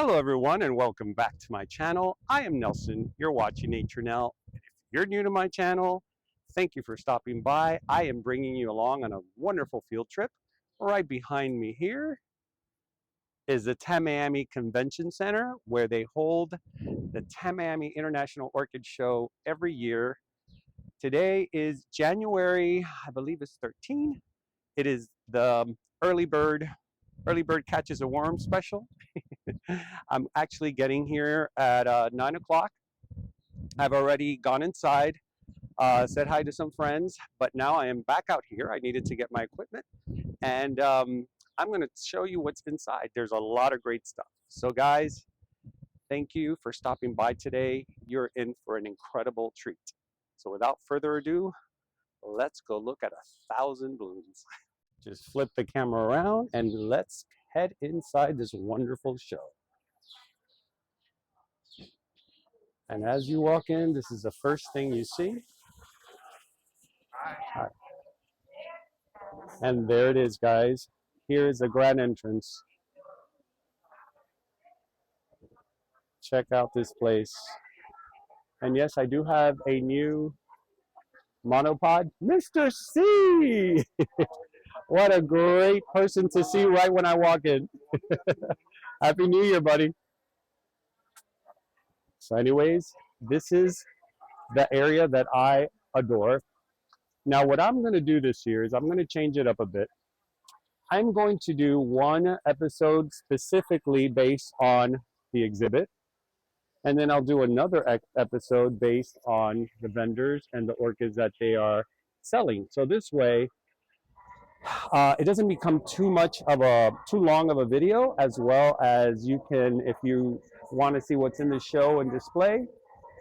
Hello everyone and welcome back to my channel. I am Nelson, you're watching Nature Nell. If you're new to my channel, thank you for stopping by. I am bringing you along on a wonderful field trip. Right behind me here is the Tamiami Convention Center where they hold the Tamiami International Orchid Show every year. Today is January, I believe it's 13. It is the early bird catches a worm special. I'm actually getting here at 9 o'clock. I've already gone inside, said hi to some friends, but now I am back out here. I needed to get my equipment, and I'm going to show you what's inside. There's a lot of great stuff. So guys, thank you for stopping by today. You're in for an incredible treat. So without further ado, let's go look at 1,000 blooms. Just flip the camera around and let's head inside this wonderful show. And as you walk in, this is the first thing you see. And there it is, guys. Here's the grand entrance. Check out this place. And yes, I do have a new monopod, Mr. C. What a great person to see right when I walk in. Happy New Year, buddy. So anyways, this is the area that I adore. Now, what I'm going to do this year is I'm going to change it up a bit. I'm going to do one episode specifically based on the exhibit, and then I'll do another episode based on the vendors and the orchids that they are selling. So this way, it doesn't become too long of a video, as well as you can, if you want to see what's in the show and display,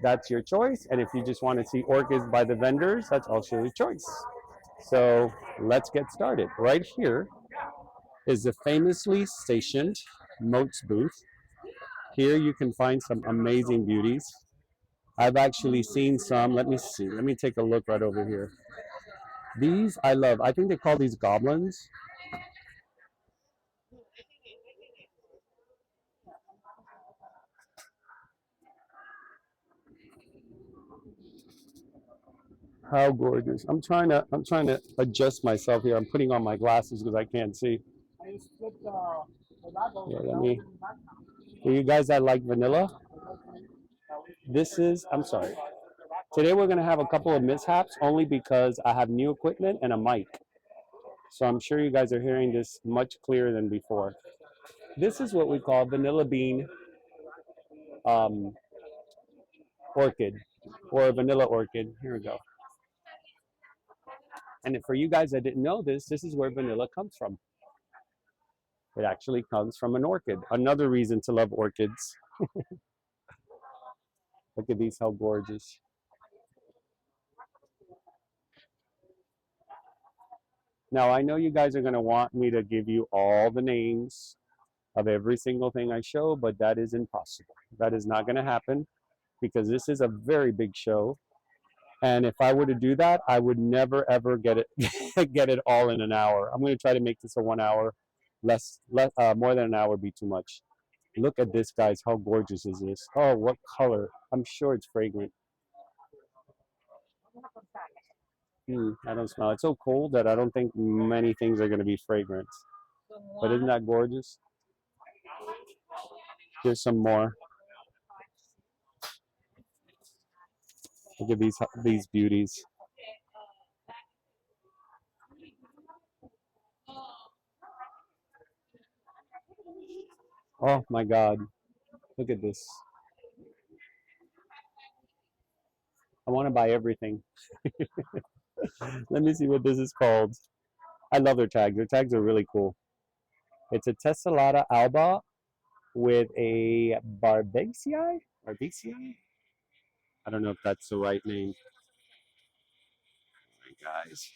that's your choice. And if you just want to see orchids by the vendors, that's also your choice. So let's get started. Right here is the famously stationed Moats booth. Here you can find some amazing beauties. I've actually seen some. Let me see. Let me take a look right over here. These I love. I think they call these goblins. How gorgeous. I'm trying to adjust myself here. I'm putting on my glasses because I can't see. Yeah, let me. For you guys that like vanilla, this is, I'm sorry. Today we're going to have a couple of mishaps only because I have new equipment and a mic. So I'm sure you guys are hearing this much clearer than before. This is what we call vanilla bean um, orchid, or vanilla orchid. Here we go. And for you guys that didn't know this, this is where vanilla comes from. It actually comes from an orchid. Another reason to love orchids. Look at these, how gorgeous. Now, I know you guys are going to want me to give you all the names of every single thing I show, but that is impossible. That is not going to happen because this is a very big show. And if I were to do that, I would never ever get it get it all in an hour. I'm going to try to make this a 1 hour. More than an hour would be too much. Look at this, guys. How gorgeous is this? Oh, what color. I'm sure it's fragrant. I don't smell it. It's so cold that I don't think many things are going to be fragrant. But isn't that gorgeous? Here's some more. Look at these beauties. Oh my God. Look at this. I want to buy everything. Let me see what this is called. I love their tags. Their tags are really cool. It's a Tessellata alba with a Barbaceae? Barbaceae? I don't know if that's the right name. Guys.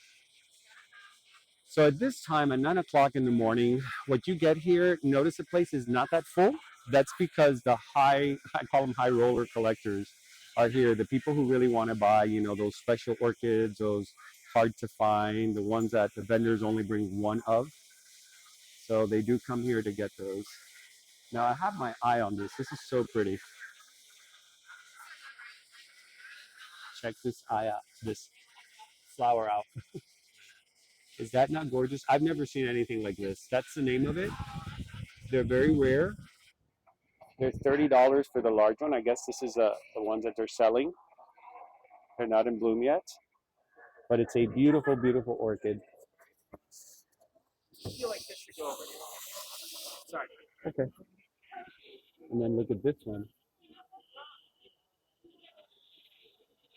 So at this time, at 9 o'clock in the morning, what you get here, notice the place is not that full. That's because I call them high roller collectors are here. The people who really want to buy, those special orchids, those hard to find, the ones that the vendors only bring one of. So they do come here to get those. Now I have my eye on this. This is so pretty. Check this eye out, this flower out. Is that not gorgeous? I've never seen anything like this. That's the name of it. They're very rare. They're $30 for the large one. I guess this is the ones that they're selling. They're not in bloom yet, but it's a beautiful, beautiful orchid. I feel like this should go over here. Sorry. Okay. And then look at this one.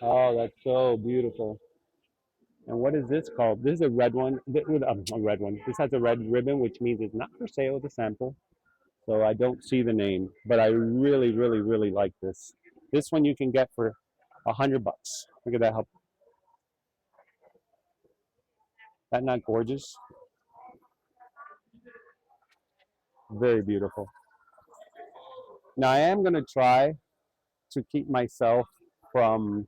Oh, that's so beautiful. And what is this called? This is a red one. A red one. This has a red ribbon, which means it's not for sale. It's a sample. So I don't see the name, but I really, really, really like this. This one you can get for $100. Look at that. How that not gorgeous? Very beautiful. Now I am gonna try to keep myself from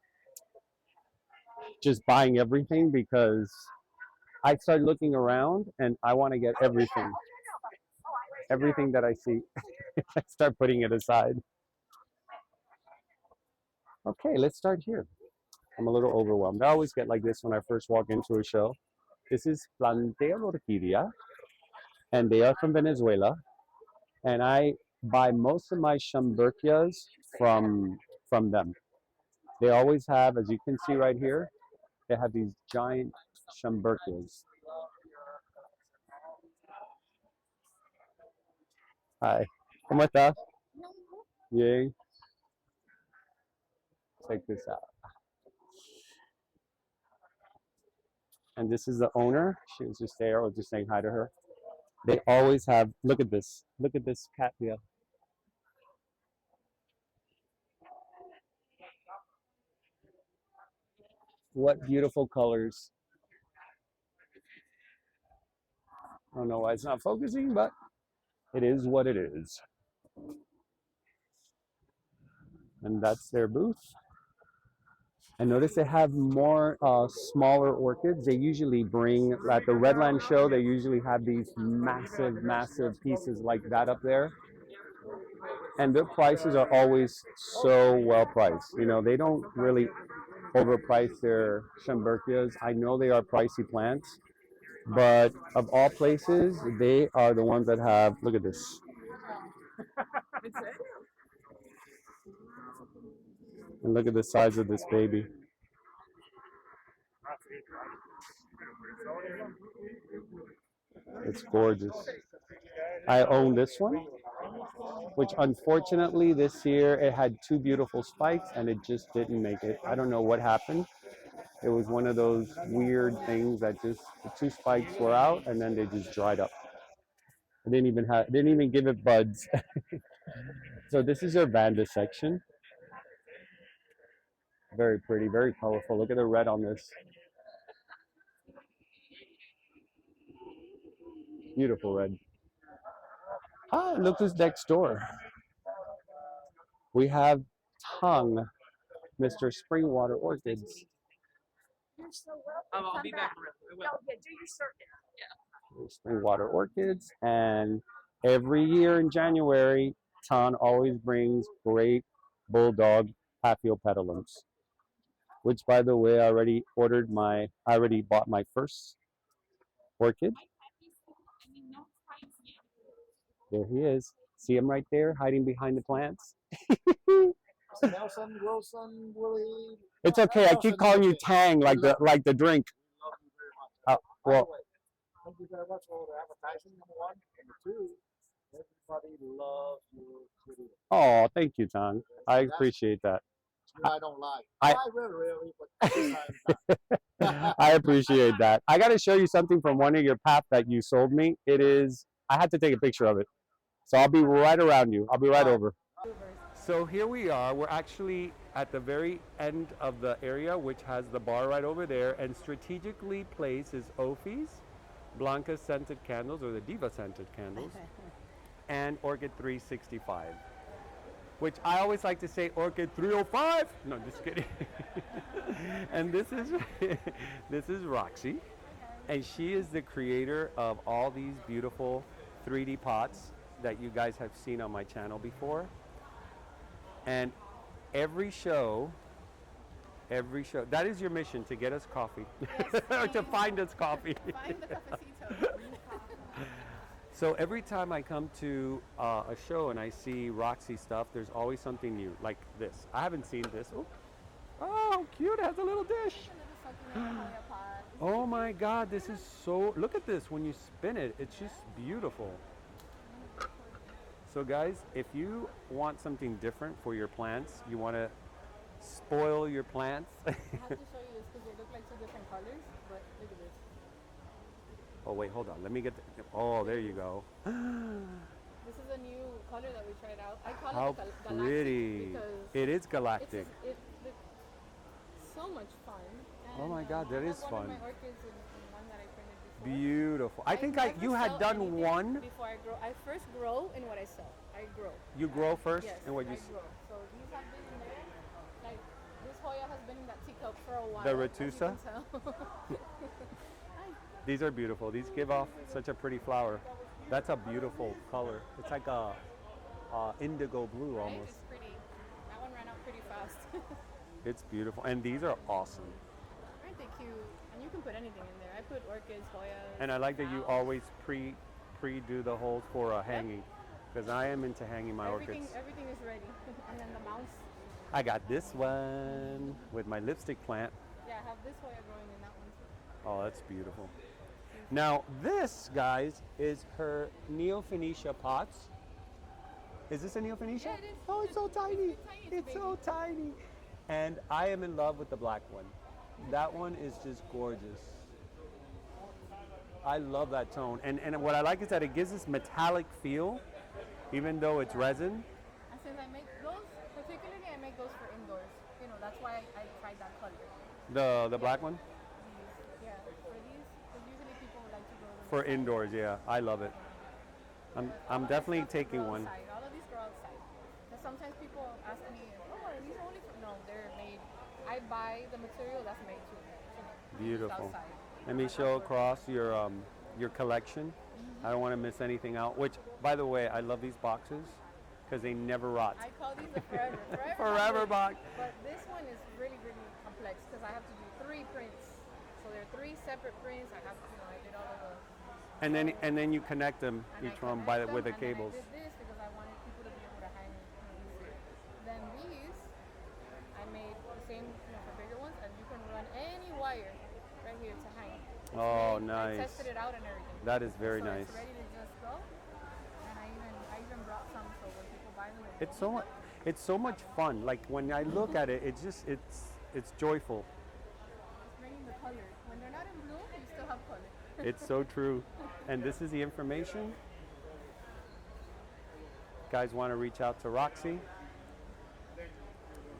just buying everything because I start looking around and I want to get everything. Everything that I see, I start putting it aside. Okay, let's start here. I'm a little overwhelmed. I always get like this when I first walk into a show. This is Plantea Orquídea, and they are from Venezuela. And I buy most of my Schomburgkias from them. They always have, as you can see right here, they have these giant Schomburgkias. Hi, ¿cómo estás? Yay. Check this out. And this is the owner. She was just there. I was just saying hi to her. They always have, look at this. Look at this cattleya. What beautiful colors. I don't know why it's not focusing, but it is what it is. And that's their booth. I notice they have more smaller orchids. They usually bring, at the Redland show, they usually have these massive, massive pieces like that up there. And their prices are always so well priced. You know, they don't really overprice their Schomburgkias. I know they are pricey plants, but of all places, they are the ones that have, look at this. And look at the size of this baby. It's gorgeous. I own this one, which unfortunately this year it had two beautiful spikes and it just didn't make it. I don't know what happened. It was one of those weird things that just the two spikes were out and then they just dried up. I didn't even give it buds. So this is your vanda section. Very pretty, very colorful. Look at the red on this. Beautiful red. Ah, look who's next door. We have Tongue, Mr. Springwater Orchids. I'll be back. No, yeah, do your circuit. Yeah. Springwater Orchids, and every year in January, Tan always brings great Bulldog paphiopedilums. Which, by the way, I already bought my first orchid. There he is. See him right there, hiding behind the plants. Nelson, Wilson, Willie. It's okay. I keep calling you Tang, like the drink. Well, thank you very much for the advertising, number one. Number two, everybody loves your video. Oh, thank you, Tang. I appreciate that. I don't lie. I really, but this time I appreciate that. I got to show you something from one of your pap that you sold me. It is, I had to take a picture of it. So I'll be right around you. I'll be right over. So here we are. We're actually at the very end of the area, which has the bar right over there. And strategically placed is Ophi's Blanca scented candles, or the Diva scented candles, and Orchid 365. Which I always like to say Orchid 305. No, just kidding. And this is Roxy, and she is the creator of all these beautiful 3D pots. that you guys have seen on my channel before. And every show, that is your mission, to get us coffee. Yes, Or to find us coffee. Find the cafecito. So every time I come to a show and I see Roxy stuff, there's always something new, like this. I haven't seen this. Oh, how cute, it has a little dish. Oh my God, this is so, look at this, when you spin it, it's just beautiful. So guys, if you want something different for your plants, you want to spoil your plants. I have to show you this because they look like two different colors, but look at this. Oh wait, hold on, let me get the, oh, there you go. This is a new color that we tried out. I call How it galactic pretty. because It is galactic. it's so much fun. Oh my And, God, that I is have fun. one of my orchids in one that I printed before. Beautiful. I think never you had sell done anything one. before I grow. I first grow in what I sell. I grow. You grow first, Yes, and what you I grow. So these have been in there. Like this Hoya has been in that teacup for a while. The as you Retusa? can tell. These are beautiful. These give off such a pretty flower. That's a beautiful color. It's like a indigo blue Right? almost. It's pretty. That one ran out pretty fast. It's beautiful, and these are awesome. Aren't they cute? And you can put anything in there. I put orchids, Hoyas. And I like that you flowers. always pre-do the holes for hanging, because I am into hanging my orchids. Everything is ready. And then the mounts. I got this one with my lipstick plant. Yeah, I have this Hoya growing in that one too. Oh, that's beautiful. Now this, guys, is her Neo-Phoenicia pots. Is this a Neo-Phoenicia? Yeah, it is. Oh, it's so tiny. It's tiny, It's so tiny. And I am in love with the black one. That one is just gorgeous. I love that tone. And what I like is that it gives this metallic feel, even though it's resin. And since I make those, particularly I make those for indoors. You know, that's why I tried that color. The black one? These, yeah, for these, because usually people like to grow them For outside. indoors, yeah. I love it. I'm All of definitely this stuff taking grow one. outside. All of these grow outside. Because sometimes people ask me, oh, are these only for... No, they're made. I buy the material that's made to be used Beautiful. outside. Let me show across your collection. I don't want to miss anything out. Which, by the way, I love these boxes because they never rot. I call these a forever. Forever box. But this one is really, really complex because I have to do 3 prints. So there are 3 separate prints. I have to, I did all of the... And then you connect them, and each I one connect with the them, cables. And then I did this because I wanted people to be able to hang easier. Then these, I made the same for bigger ones, and you can run any wire right here to hang. It's Oh, ready. nice. I tested it out and everything. That is very so nice. It's ready to just go. And I even brought some so when people buy them, It's so much fun. Like when I look at it, it's joyful. It's bringing the color. When they're not in bloom, you still have color. It's so true. And this is the information. Guys want to reach out to Roxy,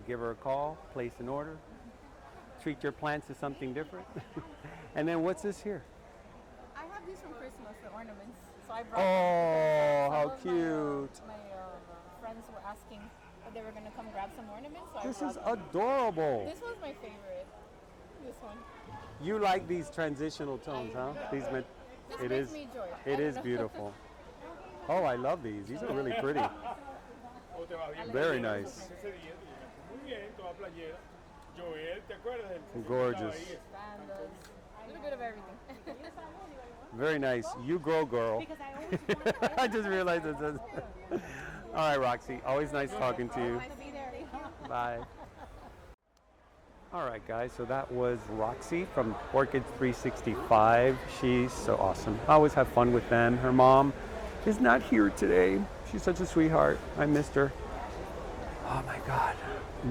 give her a call, place an order, treat your plants to something different. And then what's this here? I have these from Christmas, the ornaments. So I brought Oh, them how because cute. my friends were asking if they were going to come grab some ornaments. So This I is brought them. adorable. This was my favorite. This one. You like these transitional tones, huh? These This it brings is me joy. it I don't is know. beautiful. Oh, I love these. These are really pretty. Very nice. Gorgeous. Vandas, a little bit of everything. Very nice. You grow, girl. I just realized it says. All right, Roxy. Always nice talking to you. Bye. All right, guys. So that was Roxy from Orchid 365. She's so awesome. I always have fun with them. Her mom is not here today. She's such a sweetheart. I missed her. Oh my God.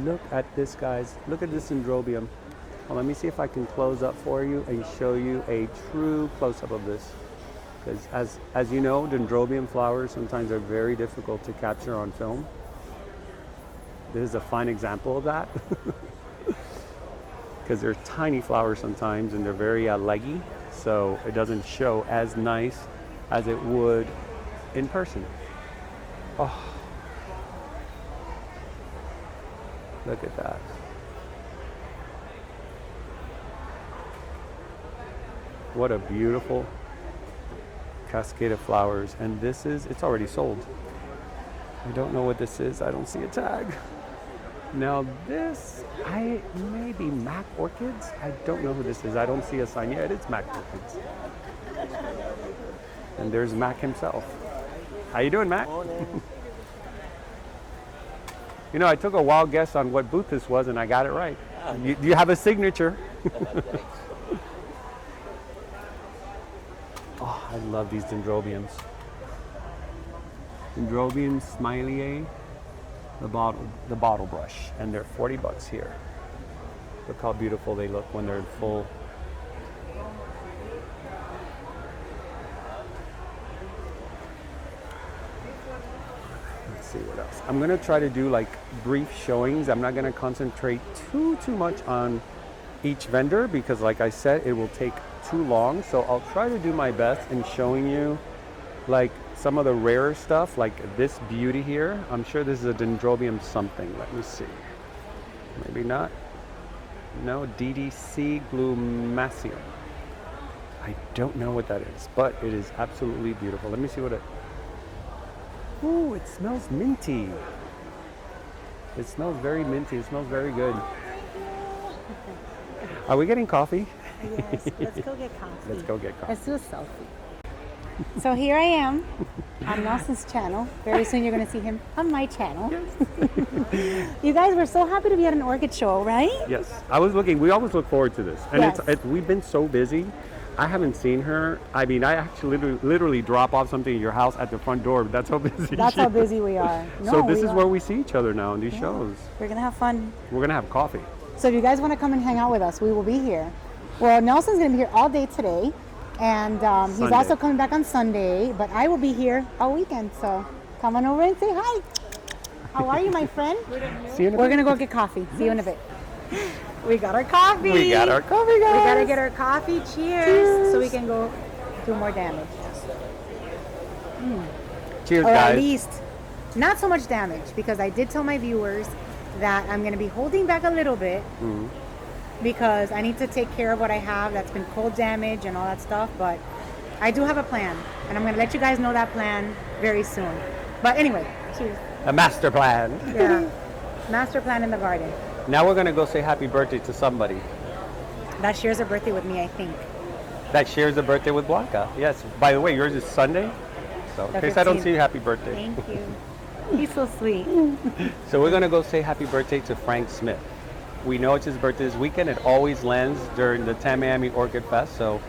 Look at this, guys. Look at this Dendrobium. Well, let me see if I can close up for you and show you a true close-up of this. Because as you know, Dendrobium flowers sometimes are very difficult to capture on film. This is a fine example of that. Because they're tiny flowers sometimes and they're very leggy, so it doesn't show as nice as it would in person. Oh, look at that. What a beautiful cascade of flowers. And this is, it's already sold. I don't know what this is. I don't see a tag. Now this, maybe Mac Orchids? I don't know who this is. I don't see a sign yet. It's Mac Orchids. And there's Mac himself. How you doing, Mac? You know, I took a wild guess on what booth this was and I got it right. You have a signature. Oh, I love these Dendrobiums. Dendrobium Smiley, the bottle brush, and they're 40 bucks here. Look how beautiful they look when they're in full. Let's see what else. I'm gonna try to do like brief showings. I'm not gonna concentrate too much on each vendor because like I said, it will take too long. So I'll try to do my best in showing you like some of the rarer stuff, like this beauty here. I'm sure this is a Dendrobium something. Let me see. Maybe not. No, DDC glumaceum. I don't know what that is, but it is absolutely beautiful. Let me see what it... Ooh, it smells minty. It smells very minty. It smells very good. Are we getting coffee? Yes, let's go get coffee. Let's go get coffee. Let's do a selfie. So here I am on Nelson's channel. Very soon you're going to see him on my channel. Yes. You guys were so happy to be at an orchid show, right? Yes. I was looking. We always look forward to this. And Yes. we've been so busy. I haven't seen her. I mean, I actually literally drop off something at your house at the front door. That's how busy That's she how is. busy we are. No, So this we is are. where we see each other now in these shows. We're going to have fun. We're going to have coffee. So if you guys want to come and hang out with us, we will be here. Well, Nelson's going to be here all day today. And he's Sunday. also coming back on Sunday. But I will be here all weekend. So come on over and say hi. How are you, my friend? See you in a We're bit. going to go get coffee. See you in a bit. We got our coffee. We got our coffee, guys. We got to get our coffee. Cheers. So we can go do more damage. Cheers, Or at guys. least not so much damage, because I did tell my viewers that I'm going to be holding back a little bit because I need to take care of what I have that's been cold damage and all that stuff. But I do have a plan, and I'm going to let you guys know that plan very soon. But anyway, cheers. A master plan. Yeah. Master plan in the garden. Now we're going to go say happy birthday to somebody That shares a birthday with me, I think. that shares a birthday with Blanca. Yes. By the way, yours is Sunday. So in The case I don't 15th. see you, happy birthday. Thank you. He's so sweet. So we're going to go say happy birthday to Frank Smith. We know it's his birthday this weekend. It always lands during the Tamiami Orchid Fest. So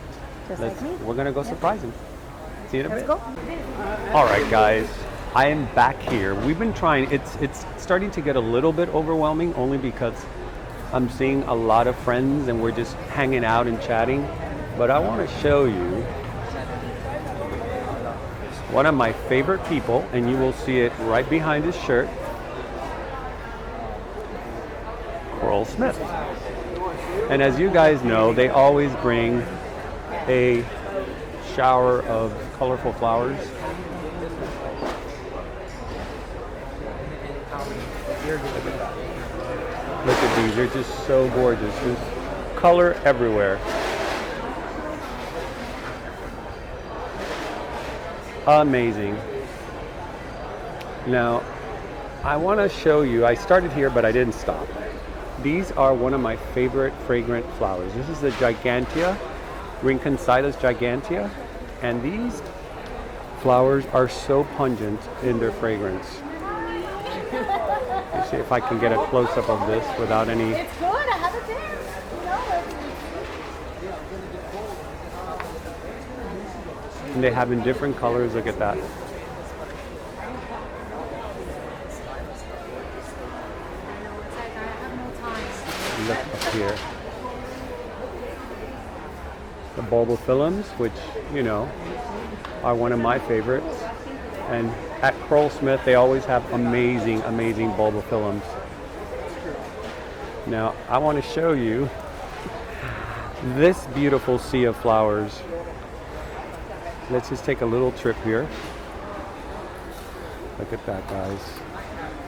Just like me. we're going to go surprise him. See you in a Let's bit. go. All right, guys. I am back here. We've been trying. It's starting to get a little bit overwhelming only because I'm seeing a lot of friends and we're just hanging out and chatting. But I want to show you one of my favorite people, and you will see it right behind his shirt. Coral Smith. And as you guys know, they always bring a shower of colorful flowers. Look at these, they're just so gorgeous. There's color everywhere. Amazing. Now, I want to show you, I started here but I didn't stop. These are one of my favorite fragrant flowers. This is the Gigantea, Rinconcidus gigantea, and these flowers are so pungent in their fragrance. Let's see if I can get a close-up of this without any... It's good. I have it there. And they have in different colors. Look at that. Look up here. The bulbophyllums, which, you know, are one of my favorites. And at Coral Smith, they always have amazing, amazing bulbophyllums. Now, I want to show you this beautiful sea of flowers. Let's just take a little trip here. Look at that, guys.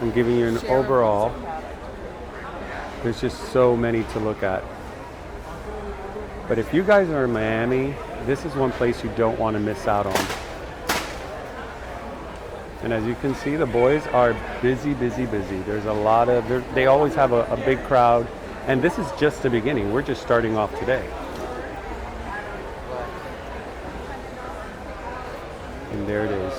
I'm giving you an overall. There's just so many to look at. But if you guys are in Miami, this is one place you don't want to miss out on. And as you can see, the boys are busy, busy, busy. There's a lot of, they always have a big crowd. And this is just the beginning. We're just starting off today. And there it is.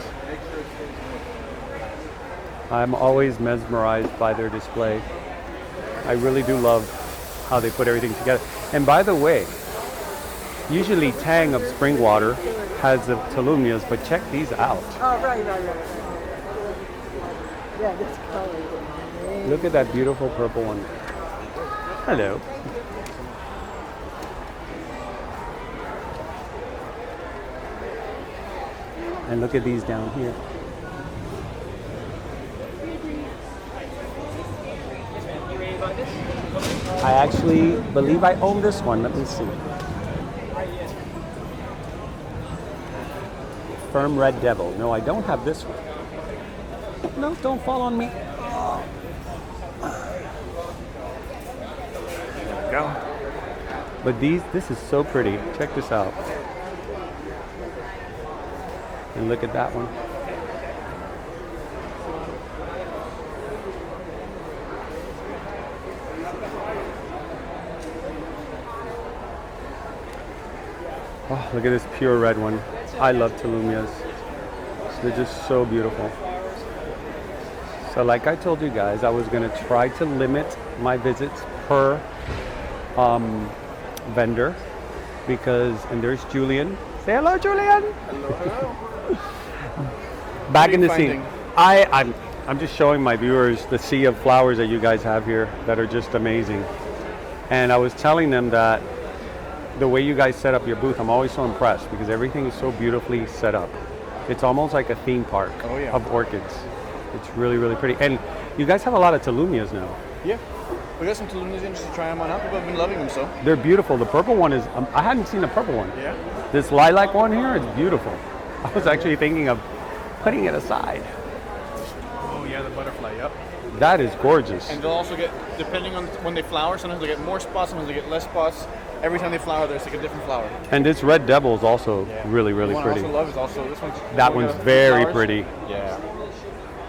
I'm always mesmerized by their display. I really do love how they put everything together. And by the way, usually Tang of spring water has the Tamiamias, but check these out. Oh, right. Yeah, this color. Look at that beautiful purple one. Hello. And look at these down here. I actually believe I own this one. Let me see. Firm Red Devil. No, I don't have this one. No, don't fall on me. There we go. But this is so pretty. Check this out. And look at that one. Oh, look at this pure red one. I love Tamiamias. They're just so beautiful. So like I told you guys, I was going to try to limit my visits per vendor because, and there's Julian. Say hello, Julian. Hello. Back in the scene. I'm just showing my viewers the sea of flowers that you guys have here that are just amazing. And I was telling them that the way you guys set up your booth, I'm always so impressed because everything is so beautifully set up. It's almost like a theme park of orchids. It's really, really pretty. And you guys have a lot of Tamiamias now. Yeah. We got some Tamiamias in just to try them on out. People have been loving them so. They're beautiful. The purple one is, I hadn't seen a purple one. Yeah. This lilac one here is beautiful. I was actually thinking of putting it aside. Oh yeah, the butterfly, yep. That is gorgeous. And they'll also get, depending on when they flower, sometimes they get more spots, sometimes they get less spots. Every time they flower, there's like a different flower. And this red devil is also really, really the one pretty. I also love is also this one. That one's very flowers. pretty. Yeah.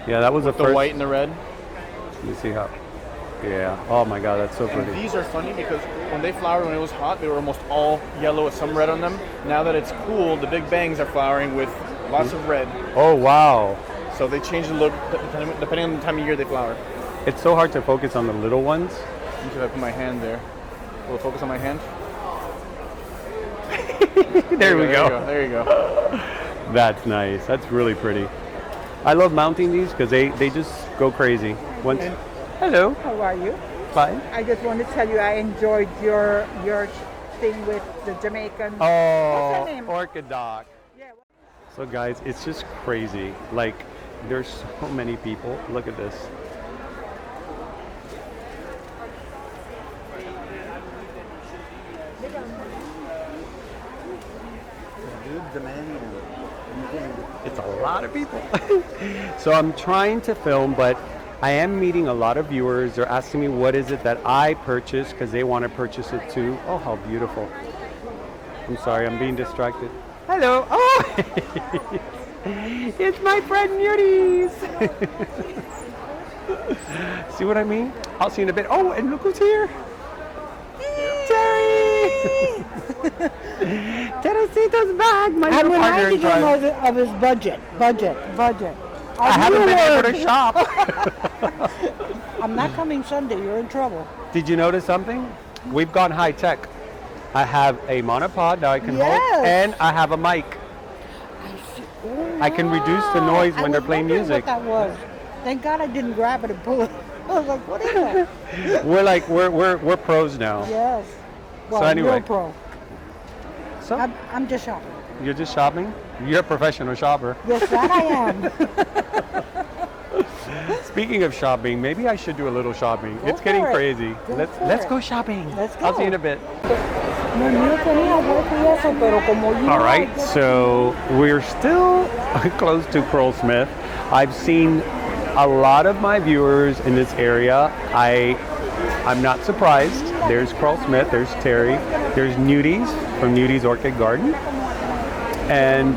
Yeah, that was the first. The white and the red. Let me see how. Yeah. Oh my God, that's so And pretty. these are funny because when they flowered when it was hot, they were almost all yellow with some red on them. Now that it's cool, the big bangs are flowering with lots of red. Oh wow. So they change the look depending on the time of year they flower. It's so hard to focus on the little ones. Until I put my hand there. Will it focus on my hand? There we go. There you go. That's nice. That's really pretty. I love mounting these because they just go crazy. Once. Hello. How are you? Fine. I just want to tell you I enjoyed your thing with the Jamaican. Oh, What's her name? Orchid Doc. Yeah. So guys, it's just crazy. Like, there's so many people. Look at this. It's a lot of people. So I'm trying to film, but I am meeting a lot of viewers. They're asking me what is it that I purchase because they want to purchase it too. Oh, how beautiful. I'm sorry, I'm being distracted. Hello. Oh, it's my friend Muties. See what I mean? I'll see you in a bit. Oh, and look who's here. Terry! Teresito's back, my I'm new partner in reminding him crime. of his budget. I haven't been able to shop. I'm not coming Sunday. You're in trouble. Did you notice something? We've gone high tech. I have a monopod that I can hold, and I have a mic. I can reduce the noise when they're playing music. What that was. Thank God I didn't grab it and pull it. I was like, what is that? We're pros now. Yes. Well, So anyway. you're a pro. So I'm just shopping. you're just shopping? You're a professional shopper. Yes, that I am. Speaking of shopping, maybe I should do a little shopping. Go It's getting for it. crazy. Go Let's for it. go shopping. Let's I'll go. see you in a bit. All All right, so we're still close to Pearl Smith. I've seen a lot of my viewers in this area. I'm not surprised. There's Carl Smith, there's Terry, there's Nudies from Nudies Orchid Garden. And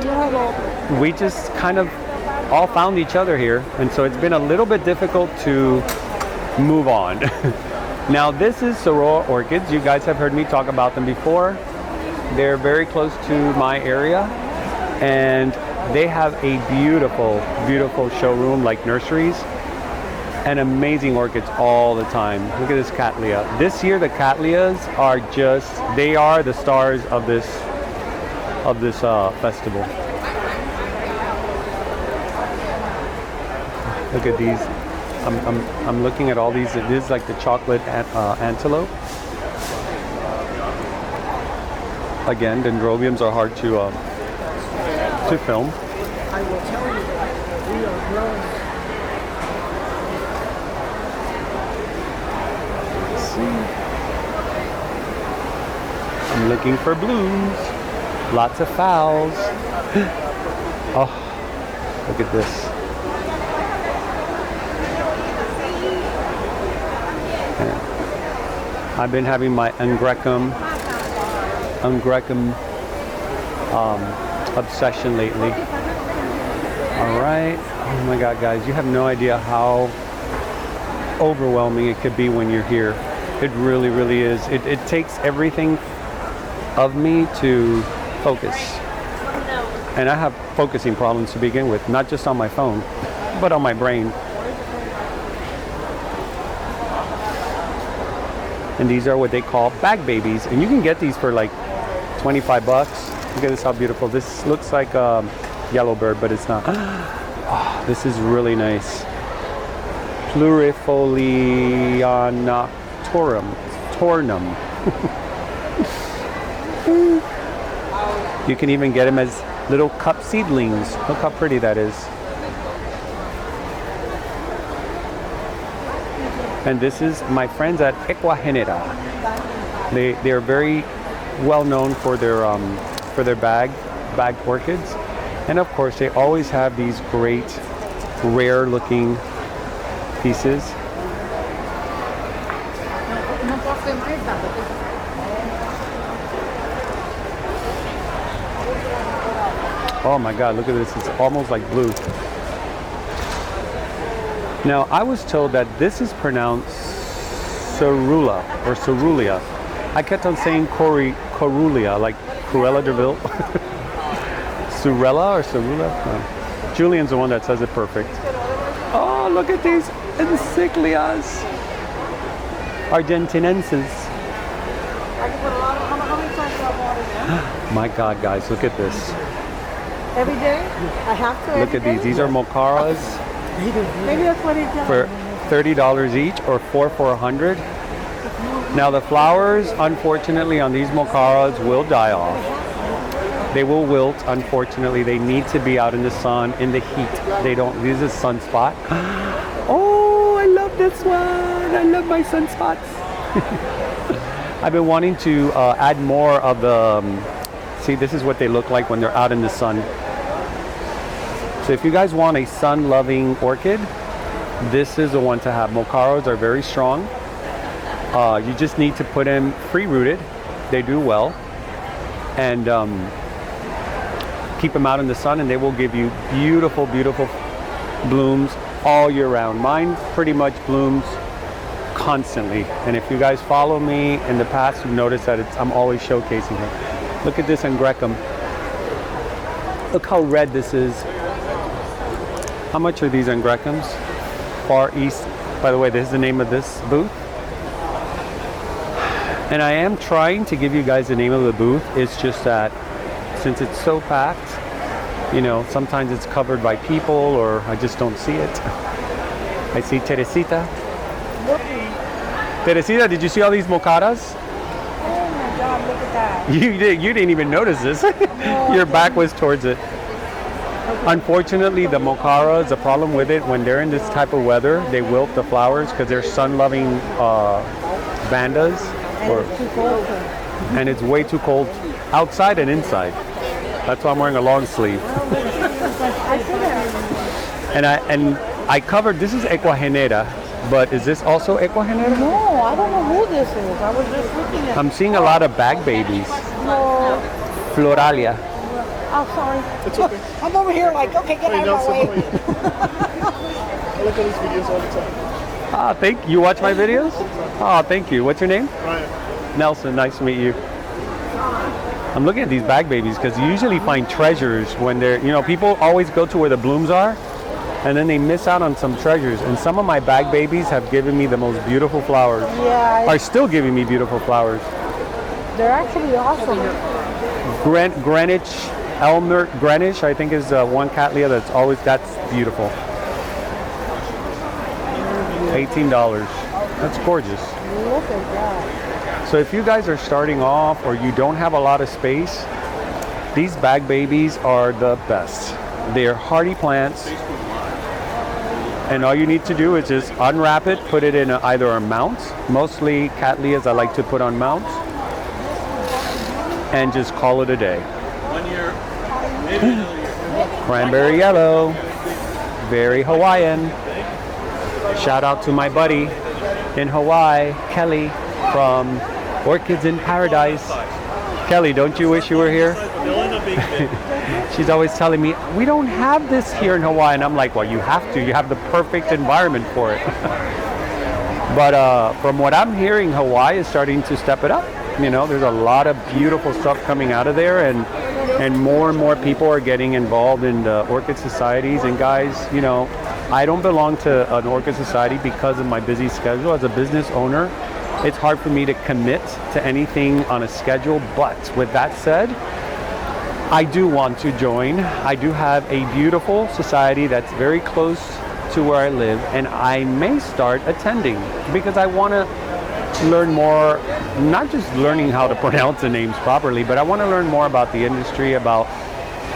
we just kind of all found each other here, and so it's been a little bit difficult to move on. Now this is Soroa orchids. You guys have heard me talk about them before. They're very close to my area, and they have a beautiful, beautiful showroom like nurseries and amazing orchids all the time. Look at this cattleya. This year the cattleyas are just, they are the stars of this festival. Look at these. I'm looking at all these. It is like the chocolate antelope. Again, dendrobiums are hard to film. I will tell you that we are growing. Let's see. I'm looking for blooms. Lots of fowls. Oh, look at this. I've been having my Angrecum obsession lately. All right. Oh my God, guys, you have no idea how overwhelming it could be when you're here. It really, really is. It takes everything of me to focus. And I have focusing problems to begin with, not just on my phone, but on my brain. And these are what they call bag babies, and you can get these for like 25 bucks. Look at this, how beautiful. This looks like a yellow bird, but it's not. Oh, this is really nice. Tornum. You can even get them as little cup seedlings. Look how pretty that is. And this is my friends at Ecuador. They are very well known for their bag orchids, and of course they always have these great rare looking pieces. Oh my God, look at this, it's almost like blue. Now, I was told that this is pronounced Soroa or Cerulean. I kept on saying Corulia, like Cruella de Vil. Surella or Cerula? No. Julian's the one that says it perfect. Oh, look at these encyclias. Argentinensis. My God, guys, look at this. Every day? I have to. Look at these. These are mocaras. Maybe that's what it's For $30 each, or 4 for $100. Now the flowers, unfortunately, on these mocaras will die off. They will wilt. Unfortunately, they need to be out in the sun, in the heat. They don't. This is sunspot. Oh, I love this one. I love my sunspots. I've been wanting to add more of the. See, this is what they look like when they're out in the sun. So if you guys want a sun-loving orchid, this is the one to have. Mocaros are very strong. You just need to put them free-rooted. They do well. And keep them out in the sun, and they will give you beautiful, beautiful blooms all year round. Mine pretty much blooms constantly. And if you guys follow me in the past, you've noticed that I'm always showcasing it. Look at this Angrecum. Look how red this is. How much are these Angrecums? Far East. By the way, this is the name of this booth. And I am trying to give you guys the name of the booth. It's just that since it's so packed, you know, sometimes it's covered by people or I just don't see it. I see Teresita. Teresita, did you see all these mocaras? Oh my God, look at that. You didn't even notice this. No, Your back was towards it. Unfortunately, the mocaras, the problem with it, when they're in this type of weather, they wilt the flowers because they're sun-loving vandas. And it's too cold. And it's way too cold outside and inside. That's why I'm wearing a long sleeve. And I covered, this is Ecuador, but is this also Ecuador? No, I don't know who this is. I was just looking at. I'm seeing a lot of bag babies. No. Floralia. Oh, sorry. It's okay. I'm over here like, okay, get out of my way. I look at these videos all the time. Ah, thank you. Watch my videos? Ah, thank you. What's your name? Ryan. Nelson. Nice to meet you. I'm looking at these bag babies because you usually find treasures when they're, you know, people always go to where the blooms are and then they miss out on some treasures. And some of my bag babies have given me the most beautiful flowers. Yeah, Are still giving me beautiful flowers. they're actually awesome. Greenwich, Elmer Greenwich, I think is one cattleya that's beautiful. $18. That's gorgeous. Look at that. So if you guys are starting off or you don't have a lot of space, these bag babies are the best. They're hardy plants. And all you need to do is just unwrap it, put it in either a mount. Mostly cattleyas I like to put on mounts. And just call it a day. 1 year, maybe another year. Cranberry yellow. Very Hawaiian. Shout out to my buddy in Hawaii, Kelly from Orchids in Paradise. Kelly, don't you wish you were here? She's always telling me, we don't have this here in Hawaii. And I'm like, well, you have to. You have the perfect environment for it. But from what I'm hearing, Hawaii is starting to step it up. You know, there's a lot of beautiful stuff coming out of there. And more people are getting involved in the orchid societies. And guys, you know, I don't belong to an orchid society because of my busy schedule. As a business owner, it's hard for me to commit to anything on a schedule. But with that said, I do want to join. I do have a beautiful society that's very close to where I live, and I may start attending because I want to learn more, not just learning how to pronounce the names properly, but I want to learn more about the industry, about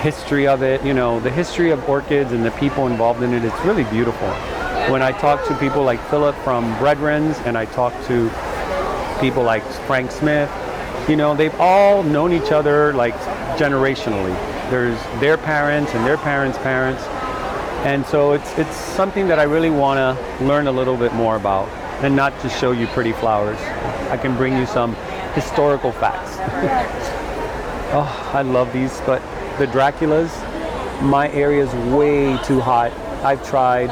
history of it, you know, the history of orchids and the people involved in it. It's really beautiful. When I talk to people like Philip from Brethrens, and I talk to people like Frank Smith, you know, they've all known each other like generationally. There's their parents and their parents' parents. And so it's something that I really want to learn a little bit more about, and not just show you pretty flowers. I can bring you some historical facts. Oh, I love these, but the Draculas, my area is way too hot. I've tried.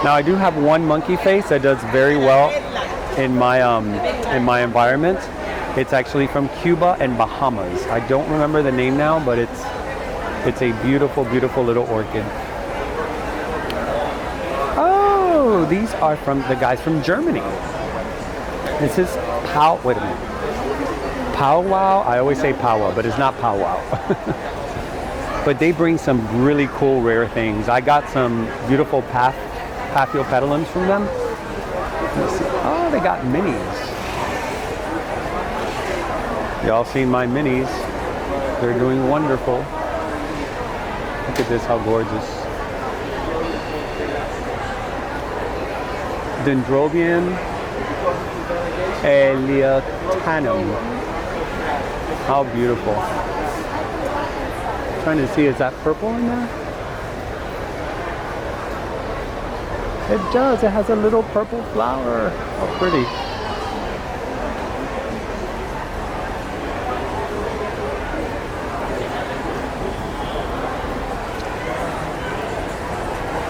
Now I do have one monkey face that does very well in my environment. It's actually from Cuba and Bahamas. I don't remember the name now, but it's a beautiful, beautiful little orchid. Oh, these are from the guys from Germany. This is wait a minute. Powwow? I always say powwow, but it's not powwow. But they bring some really cool rare things. I got some beautiful paphiopedilums from them. Let's see. Oh, they got minis. Y'all seen my minis? They're doing wonderful. Look at this, how gorgeous. Dendrobium Eliatanum. How beautiful. Trying to see, is that purple in there? It does. It has a little purple flower. How pretty.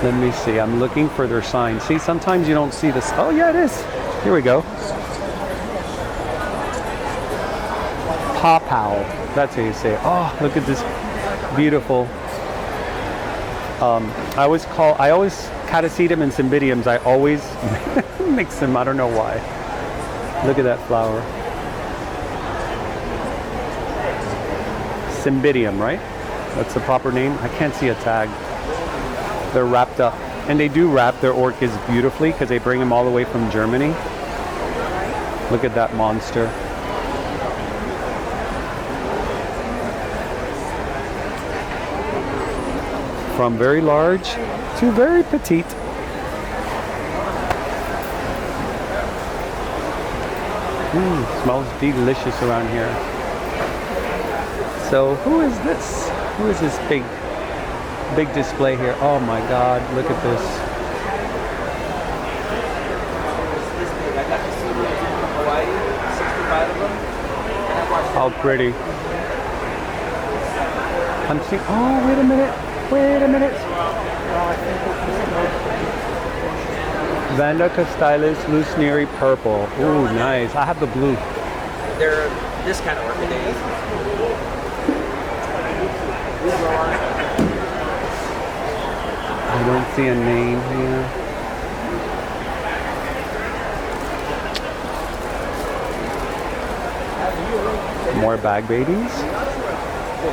Let me see. I'm looking for their sign. See, sometimes you don't see this. Oh, yeah, it is. Here we go. Pawpaw. That's how you say it. Oh, look at this beautiful. I always Catasetum and Cymbidiums. I always mix them. I don't know why. Look at that flower. Cymbidium, right? That's the proper name. I can't see a tag. They're wrapped up, and they do wrap their orchids beautifully because they bring them all the way from Germany. Look at that monster. From very large to very petite. Smells delicious around here. So who is this? Who is this big display here? Oh my God, look at this. How pretty. I'm seeing, oh, wait a minute. Wait a minute. Vanda castylis lucerneri purple. Ooh, nice. I have the blue. They're this kind of orchid. I don't see a name here. More bag babies.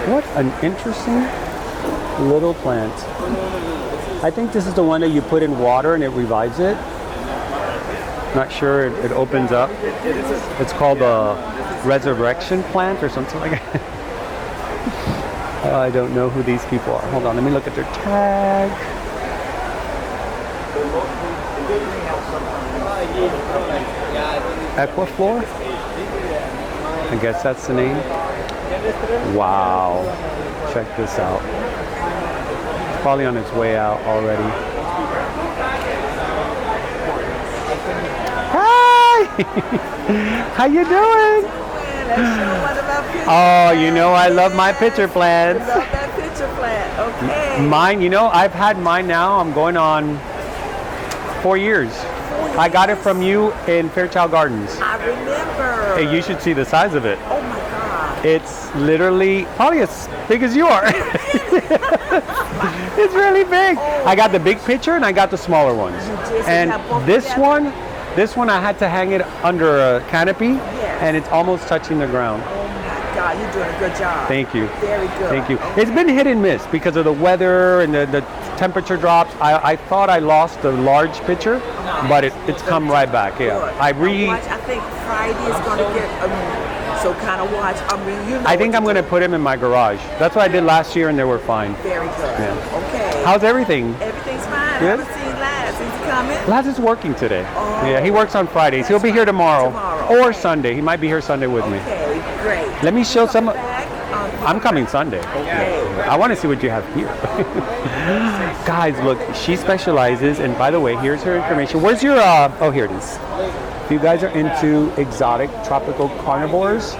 What an interesting little plant. I think this is the one that you put in water and it revives it. Not sure, it opens up. It's called a resurrection plant or something like that. I don't know who these people are. Hold on, let me look at their tag. Equiflora? I guess that's the name. Wow. Check this out. It's probably on its way out already. Hi! How you doing? Oh, you know I love my pitcher plants. Love that pitcher plant. Okay. Mine, you know, I've had mine now. I'm going on 4 years. I got it from you in Fairchild Gardens. I remember. Hey, you should see the size of it. Oh my God. It's literally probably as big as you are. It's really big. I got the big pitcher and I got the smaller ones. And this one I had to hang it under a canopy, and it's almost touching the ground. Oh my God, you're doing a good job. Thank you. Very good. Thank you. Okay. It's been hit and miss because of the weather and the temperature drops. I thought I lost the large pitcher, but it's come right back. Yeah. Good. I think Friday is going to get. So kind of watch. You know I think I'm going to put them in my garage. That's what I did last year, and they were fine. Very good. Yeah. Okay. How's everything? Everything's fine. Good? I haven't seen Laz. Is he coming? Laz is working today. Oh, Yeah, he works on Fridays. He'll be here tomorrow. Or Okay. Sunday. He might be here Sunday with me. Okay, great. Let me show some. Back, I'm coming Sunday. okay. I want to see what you have here. Guys, look, she specializes, and by the way, here's her information. Where's your, oh, here it is. If you guys are into exotic tropical carnivores,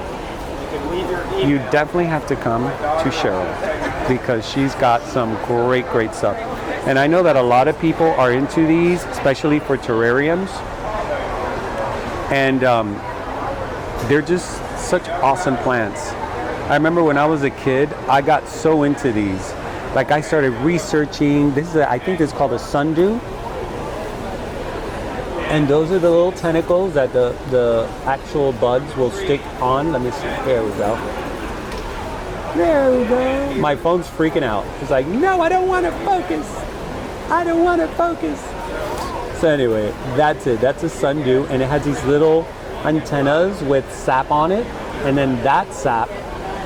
you definitely have to come to Cheryl because she's got some great stuff. And I know that a lot of people are into these, especially for terrariums. And they're just such awesome plants. I remember when I was a kid, I got so into these. Like I started researching, I think this is called a sundew. And those are the little tentacles that the actual buds will stick on. Let me see, there we go. There we go. My phone's freaking out. It's like, no, I don't want to focus. I don't want to focus. So anyway, that's it. That's a sundew, and it has these little antennas with sap on it. And then that sap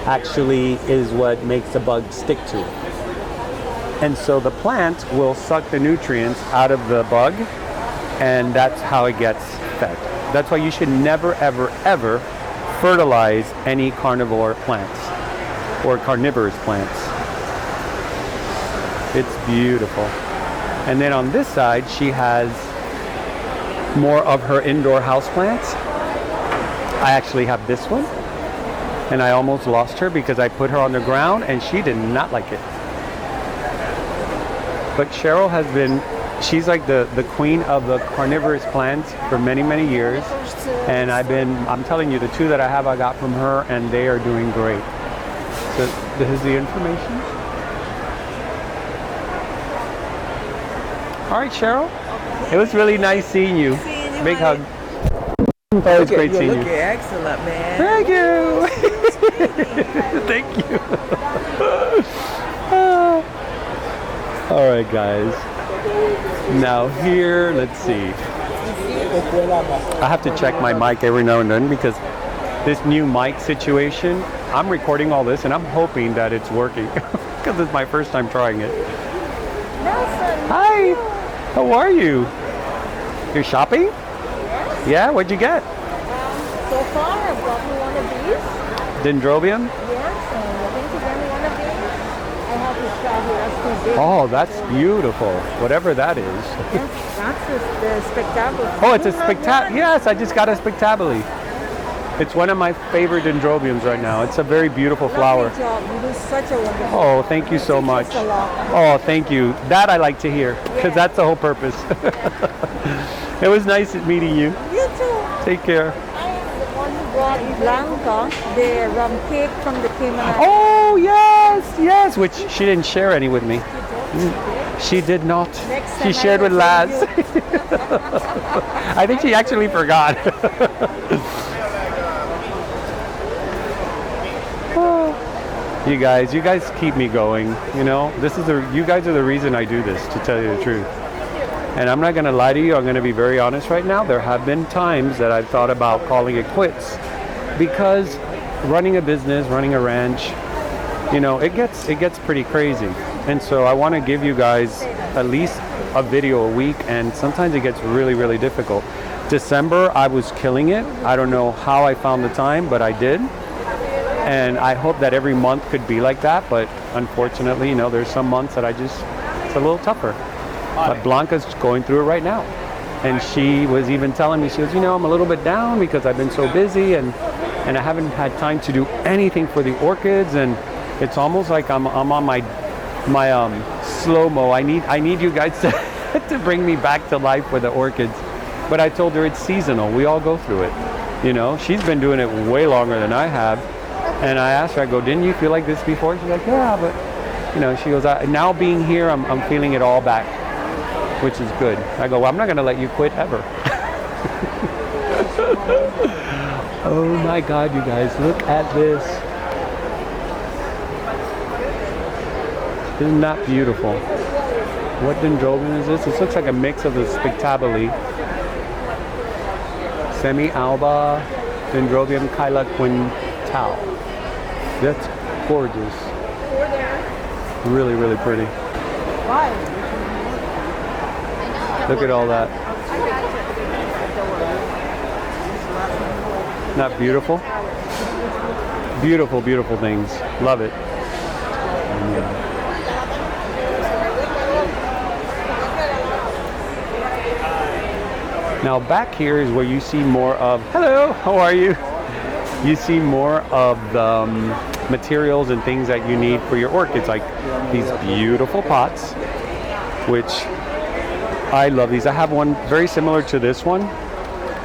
actually is what makes the bug stick to it. And so the plant will suck the nutrients out of the bug, and that's how it gets fed. That's why you should never, ever fertilize any carnivore plants or carnivorous plants. It's beautiful. And then on this side, she has more of her indoor houseplants. I actually have this one, and I almost lost her because I put her on the ground and she did not like it. But Cheryl has been, she's like the queen of the carnivorous plants for many years. And I'm telling you, the two that I have, I got from her, and they are doing great. So this is the information. All right, Cheryl. It was really nice seeing you. Big hug. Always great seeing you. You're looking excellent, man. Thank you. Thank you. All right, guys. Now here, let's see. I have to check my mic every now and then because this new mic situation, I'm recording all this and I'm hoping that it's working because it's my first time trying it. Hi. How are you? You're shopping? Yeah, what'd you get? So far, I've gotten one of these. Dendrobium? Yes, and I think you got me one of these. I have this guy here. That's too big. Oh, that's beautiful. Whatever that is. Yes, that's the spectacular. Oh, it's a spectacular. Yes, I just got a spectacular. It's one of my favorite dendrobiums right now. It's a very beautiful flower. Lovely job. You do such a wonderful Oh, thank you so much. Teach us a lot. Oh, thank you. That I like to hear, because that's the whole purpose. It was nice meeting you. You too. Take care. I am the one who brought Blanca the rum cake from the Cayman Islands. Oh, yes, yes, which she didn't share any with me. She did not. Next She time shared I with will Laz. bring I think she actually forgot. You guys keep me going. You know, you guys are the reason I do this, to tell you the truth. And I'm not gonna lie to you. I'm gonna be very honest right now. There have been times that I've thought about calling it quits, because running a business, running a ranch, you know, it gets pretty crazy. And so I want to give you guys at least a video a week, and sometimes it gets really, really difficult. December, I was killing it. I don't know how I found the time, but I did. And I hope that every month could be like that, but unfortunately, you know, there's some months that it's a little tougher. But Blanca's going through it right now. And she was even telling me, she goes, you know, I'm a little bit down because I've been so busy and I haven't had time to do anything for the orchids, and it's almost like I'm on my slow-mo. I need you guys to bring me back to life with the orchids. But I told her it's seasonal. We all go through it. You know, she's been doing it way longer than I have. And I asked her, I go, didn't you feel like this before? She's like, yeah, but, you know, she goes, now being here, I'm feeling it all back, which is good. I go, well, I'm not going to let you quit ever. Oh my God, you guys, look at this. Isn't that beautiful? What dendrobium is this? This looks like a mix of the spectabile, semi-alba, Dendrobium Kyla quintal. That's gorgeous. Really, really pretty. Look at all that. Not beautiful? Beautiful, beautiful things. Love it. Now back here is where you see more of, hello, how are you? You see more of the materials and things that you need for your orchids, like these beautiful pots, which I love these. I have one very similar to this one.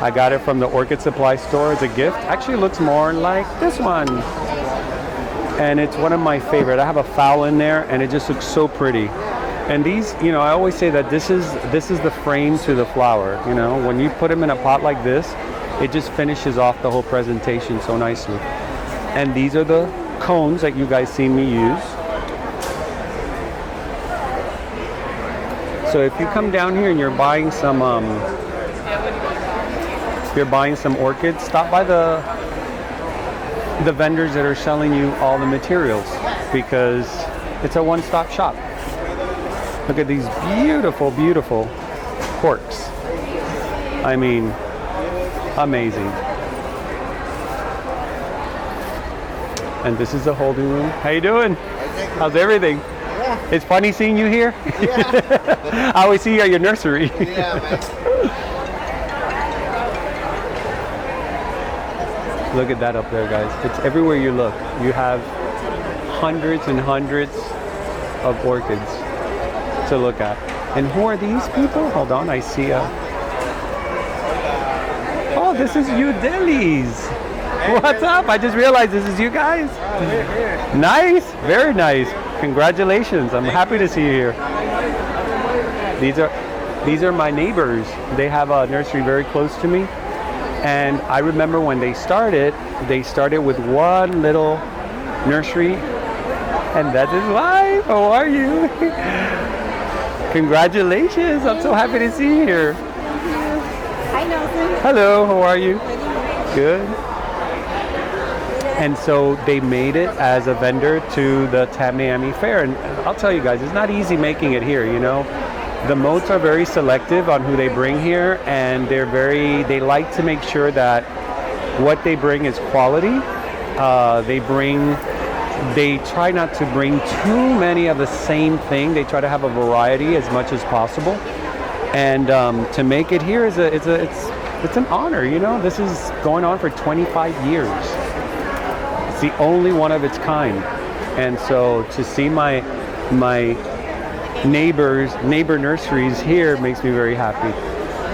I got it from the orchid supply store as a gift. Actually looks more like this one. And it's one of my favorite. I have a fowl in there and it just looks so pretty. And these, you know, I always say that this is the frame to the flower. You know, when you put them in a pot like this, it just finishes off the whole presentation so nicely. And these are the cones that you guys see me use. So if you come down here and you're buying some orchids, stop by the vendors that are selling you all the materials, because it's a one-stop shop. Look at these beautiful, beautiful corks. I mean, amazing. And this is the holding room. How you doing? How's everything? Yeah. It's funny seeing you here. Yeah. I always see you at your nursery. Yeah, man. Look at that up there, guys. It's everywhere you look. You have hundreds and hundreds of orchids to look at. And who are these people? Hold on, I see a... Oh, this is you Delis. What's up? I just realized this is you guys. Nice, very nice. Congratulations. I'm happy to see you here. These are my neighbors. They have a nursery very close to me. And I remember when they started with one little nursery, and that is life. How are you? Congratulations. I'm so happy to see you here. Hi, Nelson. Hello, how are you? Good. And so they made it as a vendor to the Tamiami fair. And I'll tell you guys, it's not easy making it here, you know. The moats are very selective on who they bring here, and they like to make sure that what they bring is quality. They try not to bring too many of the same thing. They try to have a variety as much as possible. And to make it here it's it's an honor, you know. This is going on for 25 years. It's the only one of its kind. And so to see my neighbor nurseries here makes me very happy.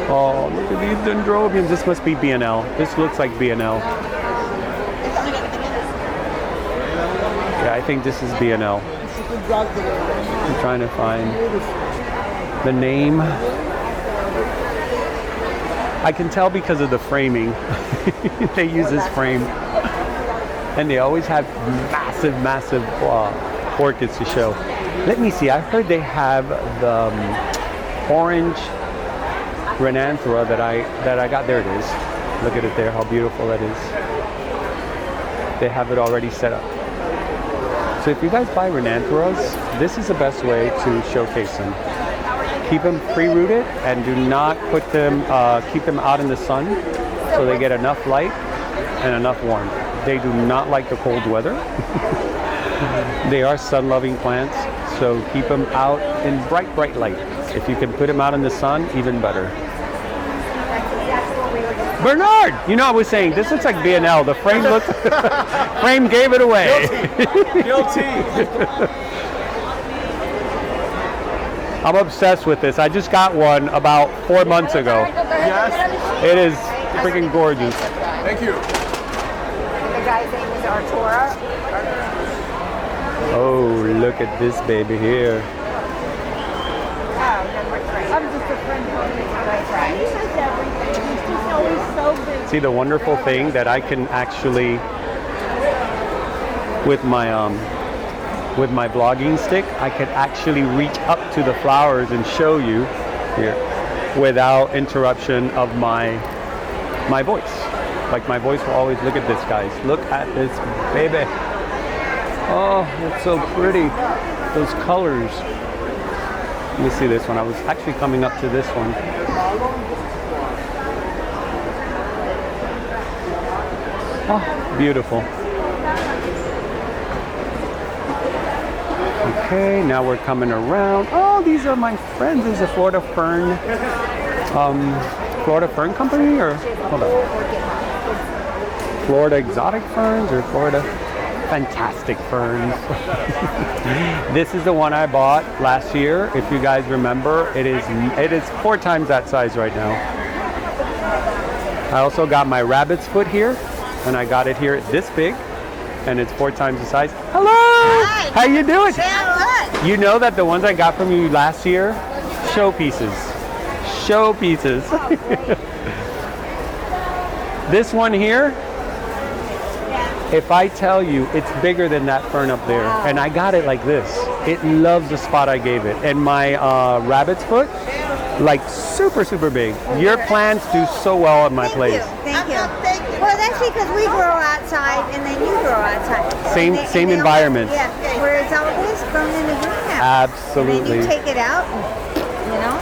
Oh, look at these Dendrobiums. This must be B&L. This looks like B&L. Yeah, I think this is B&L. I'm trying to find the name. I can tell because of the framing. They use this frame. And they always have massive orchids to show. Let me see. I heard they have the orange Renanthera that I got. There it is. Look at it there. How beautiful that is. They have it already set up. So if you guys buy Renantheras, this is the best way to showcase them. Keep them pre-rooted and do not put them, keep them out in the sun so they get enough light and enough warmth. They do not like the cold weather. They are sun-loving plants, so keep them out in bright light. If you can put them out in the sun, even better. Bernard, you know I was saying this looks like B&L. The frame looks, frame gave it away. Guilty. I'm obsessed with this. I just got one about 4 months ago. Yes. It is freaking gorgeous. Thank you. The guy's name is Artura. Oh, look at this baby here. I'm just a friend of his. He does everything. He's just always so big. See the wonderful thing that I can actually, with my vlogging stick, I can actually reach up to the flowers and show you here without interruption of my voice. Like my voice will always, look at this, guys. Look at this baby. Oh, it's so pretty. Those colors. Let me see this one. I was actually coming up to this one. Oh, beautiful. Okay, now we're coming around. Oh, these are my friends. This is a Florida Fern, Florida Fern Company, or hold on. Florida Exotic Ferns or Florida Fantastic Ferns. This is the one I bought last year. If you guys remember, it is 4 times that size right now. I also got my rabbit's foot here, and I got it here this big, and it's 4 times the size. Hello! Hi! How you doing? Good. You know that the ones I got from you last year, showpieces. Showpieces. This one here, if I tell you, it's bigger than that fern up there. Wow. And I got it like this. It loves the spot I gave it. And my rabbit's foot, like super big. Your plants do so well at my place. Thank you. Well, that's because we grow outside and then you grow outside. Same environment. Yeah. Whereas all this grown in the greenhouse. Absolutely. And then you take it out, and, you know.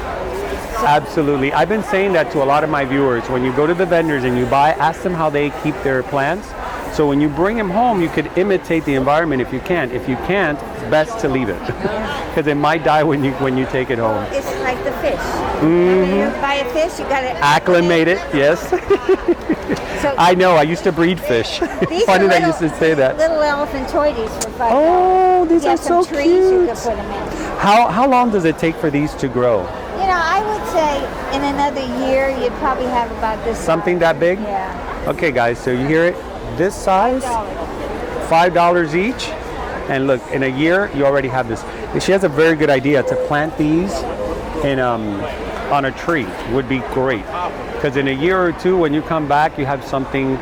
Absolutely. I've been saying that to a lot of my viewers. When you go to the vendors and you buy, ask them how they keep their plants. So when you bring them home, you could imitate the environment if you can. If you can't, it's best to leave it because it might die when you take it home. It's like the fish. When you buy a fish, you gotta Acclimate it, yes. So I know. I used to breed fish. these Funny are that you used to say that. Little elephantoides for $5. Oh, these are so trees you cute. could put them in. How long does it take for these to grow? You know, I would say in another year, you'd probably have about this. Something size. that big? Yeah. Okay, guys. So you hear it? This size, $5 each, and look, in a year you already have this. She has a very good idea to plant these in on a tree. Would be great because in a year or two when you come back you have something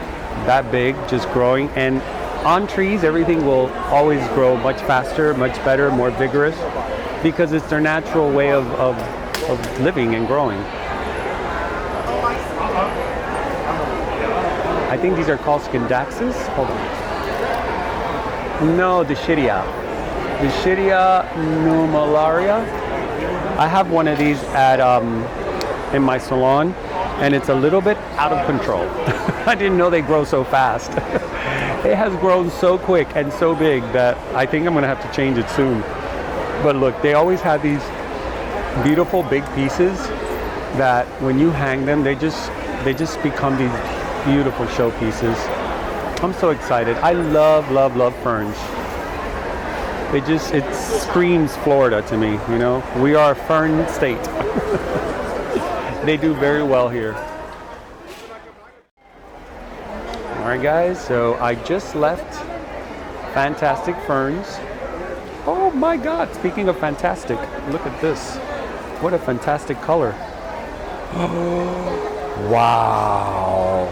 that big just growing, and on trees everything will always grow much faster, much better, more vigorous because it's their natural way of living and growing. I think these are called Skindaxis. Hold on. No, Dischidia. Dischidia numularia. I have one of these at in my salon, and it's a little bit out of control. I didn't know they grow so fast. It has grown so quick and so big that I think I'm gonna have to change it soon. But look, they always have these beautiful big pieces that when you hang them, they just they just become these beautiful showpieces. I'm so excited. I love, love, love ferns. It screams Florida to me, you know. We are a fern state. They do very well here. All right, guys, so I just left Fantastic Ferns. Oh my God, speaking of fantastic, look at this. What a fantastic color. Wow.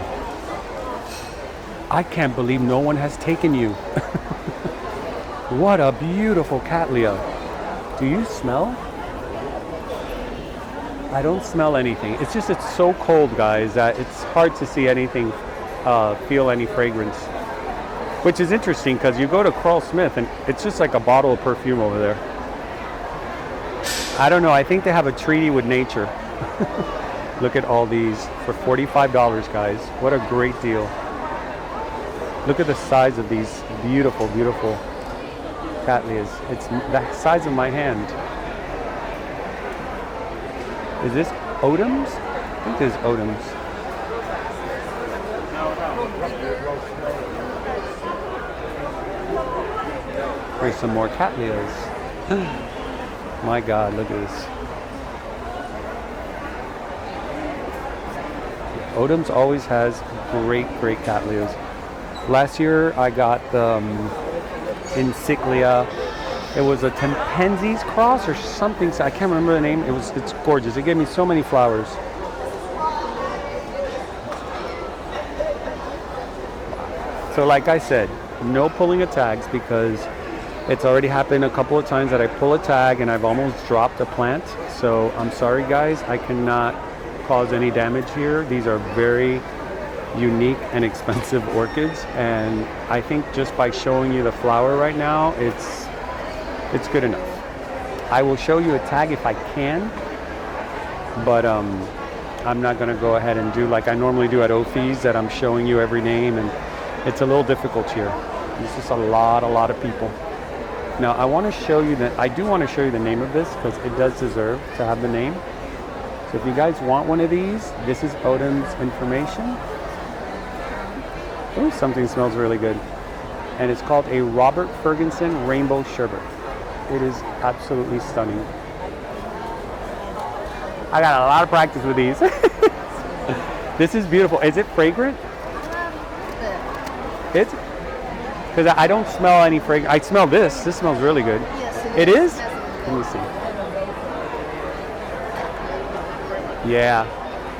I can't believe no one has taken you. What a beautiful cattleya. Do you smell? I don't smell anything. It's just, it's so cold, guys, that it's hard to see anything, feel any fragrance. Which is interesting because you go to Carl Smith and it's just like a bottle of perfume over there. I don't know, I think they have a treaty with nature. Look at all these for $45, guys. What a great deal. Look at the size of these beautiful, beautiful cattleyas. It's the size of my hand. Is this Odms? I think this is Odms. Here's some more cattleyas. My God, look at this. Odms always has great, great cattleyas. Last year I got the Insignia. It was a Tempensies cross or something. I can't remember the name. It's gorgeous. It gave me so many flowers. So like I said, no pulling of tags because it's already happened a couple of times that I pull a tag and I've almost dropped a plant. So I'm sorry guys, I cannot cause any damage here. These are very unique and expensive orchids, and I think just by showing you the flower right now, it's good enough. I will show you a tag if I can, but I'm not going to go ahead and do like I normally do at OFEs, that I'm showing you every name, and it's a little difficult here. It's just a lot of people. Now I want to show you that I do want to show you the name of this because it does deserve to have the name. So if you guys want one of these, this is Odms information. Ooh, something smells really good. And it's called a Robert Ferguson Rainbow Sherbet. It is absolutely stunning. I got a lot of practice with these. This is beautiful. Is it fragrant? It's, because I don't smell any fragrance. I smell this. This smells really good. Yes, it is? Let me see. Yeah.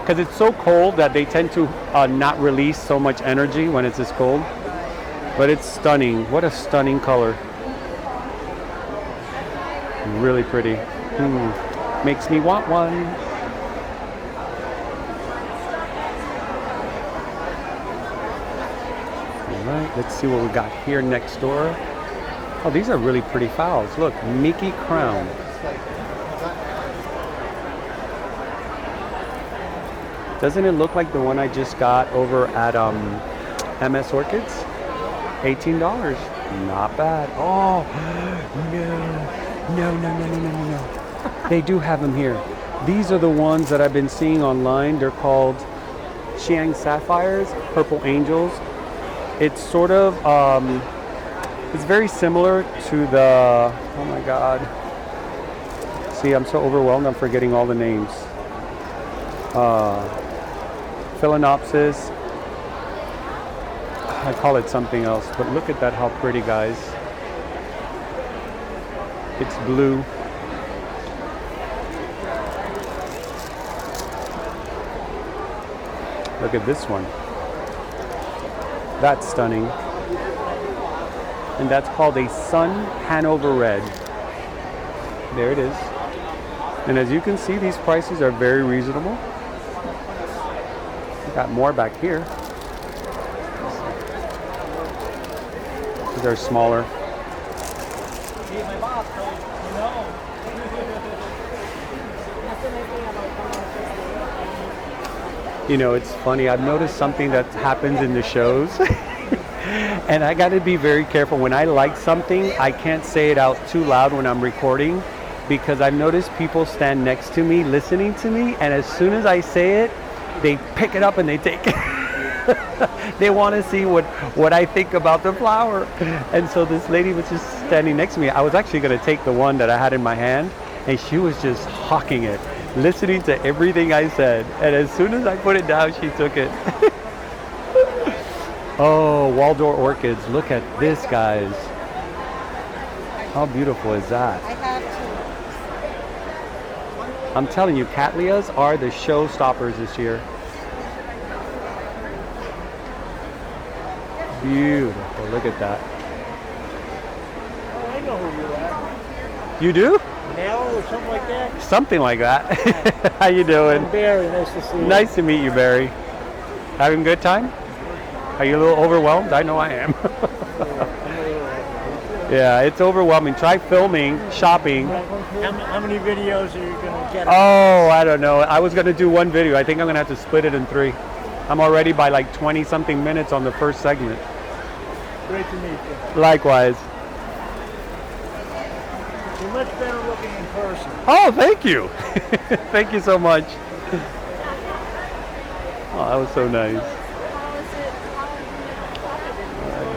Because it's so cold that they tend to not release so much energy when it's this cold. But it's stunning. What a stunning color. Really pretty. Makes me want one. Alright, let's see what we got here next door. Oh, these are really pretty phals. Look, Mickey Crown. Doesn't it look like the one I just got over at MS Orchids? $18. Not bad. Oh, no. They do have them here. These are the ones that I've been seeing online. They're called Chiang Sapphires, Purple Angels. It's sort of, it's very similar to the, oh my God. See, I'm so overwhelmed, I'm forgetting all the names. Phalaenopsis. I call it something else, but look at that, how pretty, guys. It's blue. Look at this one. That's stunning. And that's called a Sun Hanover Red. There it is. And as you can see, these prices are very reasonable. Got more back here. These are smaller. You know, it's funny. I've noticed something that happens in the shows. And I got to be very careful. When I like something, I can't say it out too loud when I'm recording, because I've noticed people stand next to me listening to me, and as soon as I say it, they pick it up and they take it. They want to see what I think about the flower. And so this lady was just standing next to me. I was actually going to take the one that I had in my hand, and she was just hawking it, listening to everything I said. And as soon as I put it down, she took it. Oh, Waldorf orchids. Look at this, guys. How beautiful is that? I have two. I'm telling you, cattleyas are the showstoppers this year. Beautiful. Look at that. Oh, I know who you are. You do? Nell or something like that? Something like that. How you doing? I'm Barry. Nice to see you. Nice to meet you, Barry. Having a good time? Are you a little overwhelmed? I know I am. Yeah, it's overwhelming. Try filming, shopping. How many videos are you going to get? Oh, I don't know. I was going to do one video. I think I'm going to have to split it in 3. I'm already by like 20 something minutes on the first segment. Great to meet you. Likewise. You're much better looking in person. Oh, thank you. Thank you so much. Oh, that was so nice.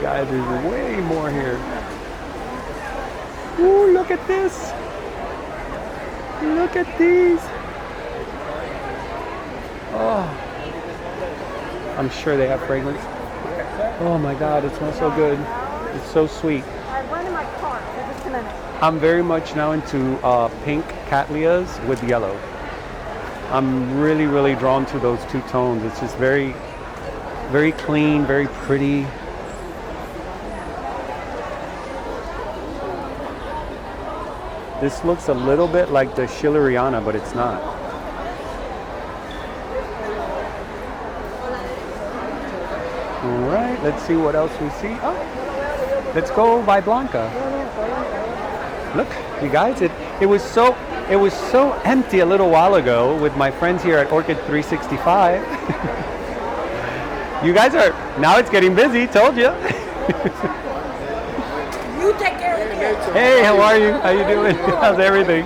Guys, there's way more here. Ooh, look at this. Look at these. Oh. I'm sure they have fragrance. Oh my God, it smells so good. It's so sweet. I run in my car. So just a minute. I'm very much now into pink cattleyas with yellow. I'm really, really drawn to those 2 tones. It's just very, very clean, very pretty. This looks a little bit like the Schilleriana, but it's not. All right, let's see what else we see. Oh, let's go by Blanca. Look, you guys, it was so empty a little while ago with my friends here at Orchid 365. You guys are, now it's getting busy, told you. You take care of the kids. Hey, how are you? How you doing? How's everything?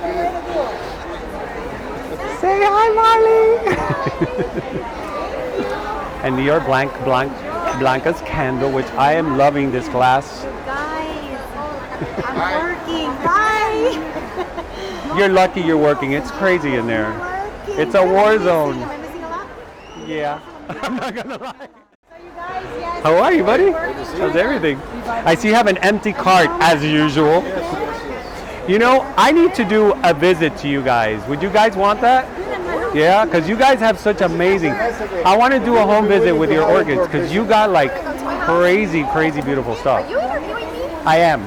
Say hi, Marley. And your Blanca's candle, which I am loving this glass. Guys, I'm working. Bye. You're lucky you're working. It's crazy in there. It's a war zone. Am I missing a lot? Yeah, I'm not gonna lie. So you guys, yes. How are you, buddy? How's everything? I see you have an empty cart as usual. You know, I need to do a visit to you guys. Would you guys want that? Yeah, because you guys have such amazing. I want to do a home visit with your orchids because you got like crazy, crazy beautiful stuff. Are you interviewing me? I am.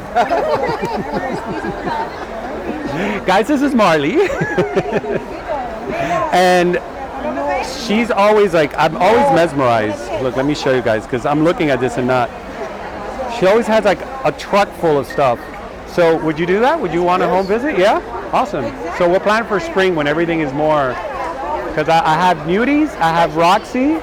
Guys, this is Marley. And she's always like, I'm always mesmerized. Look, let me show you guys because I'm looking at this and not. She always has like a truck full of stuff. So would you do that? Would you want a home visit? Yeah? Awesome. So we'll plan for spring when everything is more, because I have Muties, I have Roxy,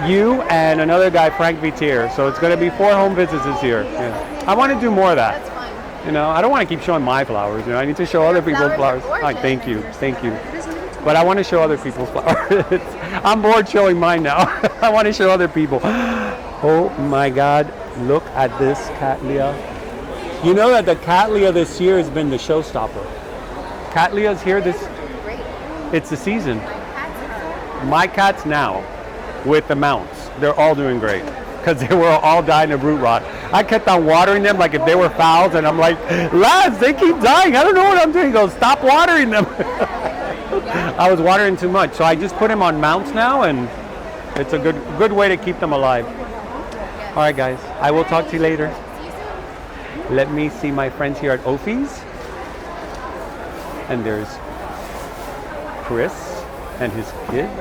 you, and another guy, Frank Vitier. So it's going to be 4 home visits this year. Yeah. I want to do more of that. That's fine. You know, I don't want to keep showing my flowers. You know, I need to show other people's flowers. Flowers are gorgeous. Thank you. Thank you. But I want to show other people's flowers. I'm bored showing mine now. I want to show other people. Oh my God. Look at this cattleya. You know that the cattleya this year has been the showstopper. Cattleya's here this, it's the season. My cats now, with the mounts, they're all doing great because they were all dying of root rot. I kept on watering them like if they were fowls, and I'm like, lads, they keep dying. I don't know what I'm doing. He goes, stop watering them. I was watering too much, so I just put them on mounts now, and it's a good way to keep them alive. All right, guys, I will talk to you later. Let me see my friends here at Ophi's. And there's Chris and his kids.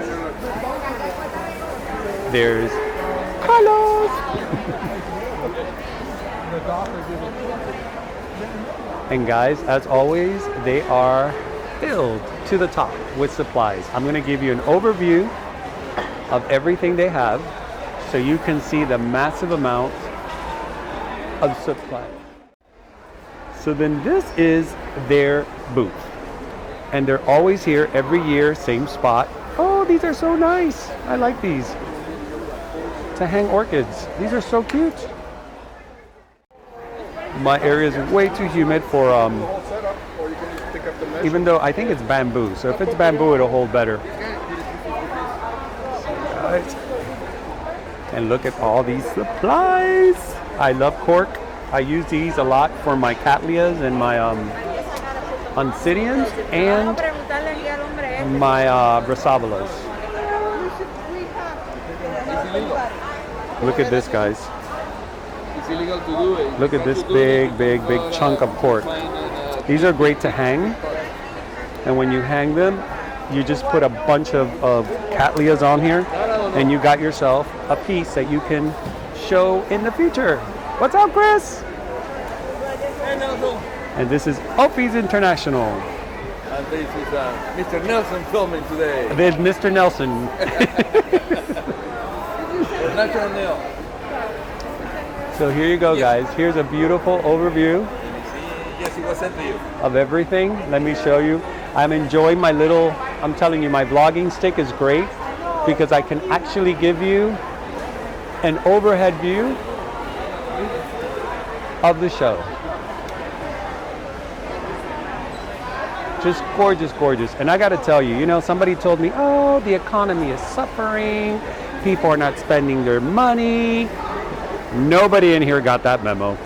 There's Carlos. And guys, as always, they are filled to the top with supplies. I'm going to give you an overview of everything they have so you can see the massive amount of supplies. So then this is their booth. And they're always here every year, same spot. Oh, these are so nice. I like these. To hang orchids. These are so cute. My area is way too humid for, even though I think it's bamboo. So if it's bamboo, it'll hold better. Guys. And look at all these supplies. I love cork. I use these a lot for my cattleyas and my Oncidiums and my Brassavolas. Look at this, guys. Look at this big chunk of cork. These are great to hang. And when you hang them, you just put a bunch of cattleyas on here and you got yourself a piece that you can show in the future. What's up, Chris? And this is Opie's International. And this is Mr. Nelson filming today. There's Mr. Nelson. Natural nail. So here you go, guys. Here's a beautiful overview Yes, it was sent to you. of everything. Let me show you. I'm enjoying my little, I'm telling you, my vlogging stick is great because I can actually give you an overhead view of the show. Just gorgeous, gorgeous. And I got to tell you, you know, somebody told me, oh, the economy is suffering. People are not spending their money. Nobody in here got that memo.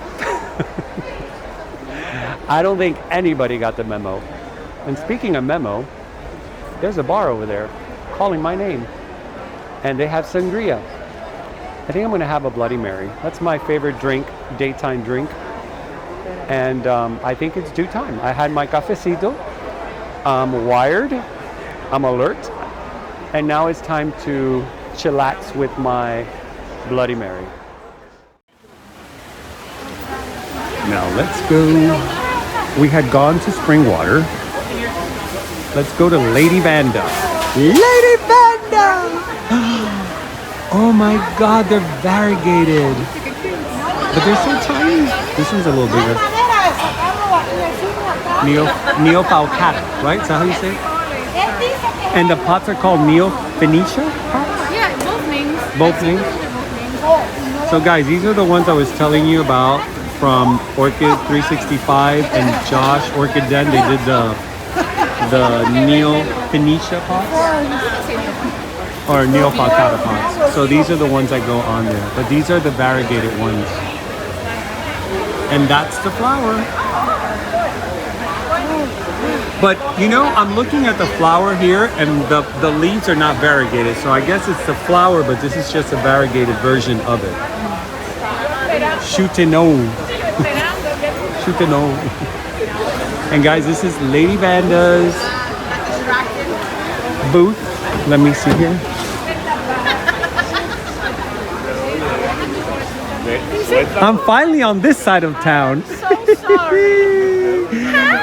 I don't think anybody got the memo. And speaking of memo, there's a bar over there calling my name. And they have sangria. I think I'm going to have a Bloody Mary. That's my favorite drink, daytime drink. And I think it's due time. I had my cafecito. I'm wired. I'm alert. And now it's time to chillax with my Bloody Mary. Now let's go. We had gone to Springwater. Let's go to Lady Vanda. Lady Vanda! Oh my God, they're variegated. But they're so tiny. This one's a little bigger. Neo-falcata, right? Is that how you say it? And the pots are called Neo-Phoenicia pots? Yeah, both names. Both names? So guys, these are the ones I was telling you about from Orchid 365 and Josh Orchid Den. They did the Neo-Phoenicia pots or Neo-falcata pots. So these are the ones that go on there. But these are the variegated ones. And that's the flower. But you know, I'm looking at the flower here and the leaves are not variegated. So I guess it's the flower, but this is just a variegated version of it. Shoot-to-know. Shoot-to-know. And guys, this is Lady Vanda's booth. Let me see here. I'm finally on this side of town. So sorry.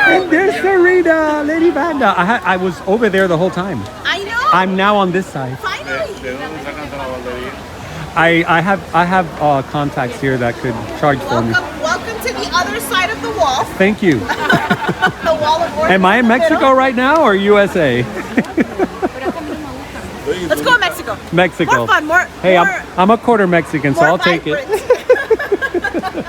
And there's Serena, Lady Vanda. I was over there the whole time. I know. I'm now on this side. Finally. I have contacts here that could charge for me. Welcome to the other side of the wall. Thank you. The wall of orchids. Am I in Mexico right now or USA? Let's go to Mexico. Mexico. More fun. More. Hey, more, I'm a quarter Mexican, so more I'll take it. vibrant.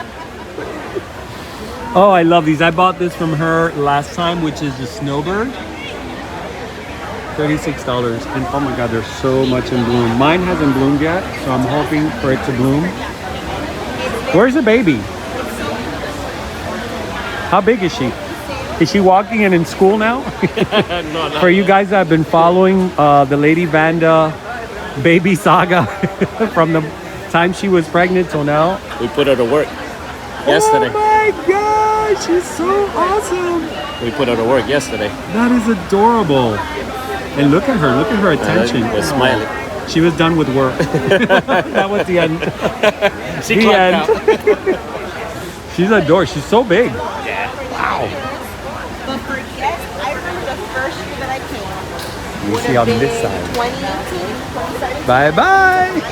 Oh, I love these. I bought this from her last time, which is the Snowbird. $36. And oh my God, there's so much in bloom. Mine hasn't bloomed yet, so I'm hoping for it to bloom. Where's the baby? How big is she? Is she walking and in school now? No, For you guys that have been following the Lady Vanda baby saga from the time she was pregnant till now. we put her to work yesterday. Oh my gosh, she's so awesome. We put her to work yesterday. That is adorable. And look at her attention. With Smiley. She was done with work. That was the end. She The clocked end. out. She's adorable. She's so big. Yeah. Wow. But for guests, I remember the first year that I came. You would see have on this been side. 2018, 2017. Bye bye. And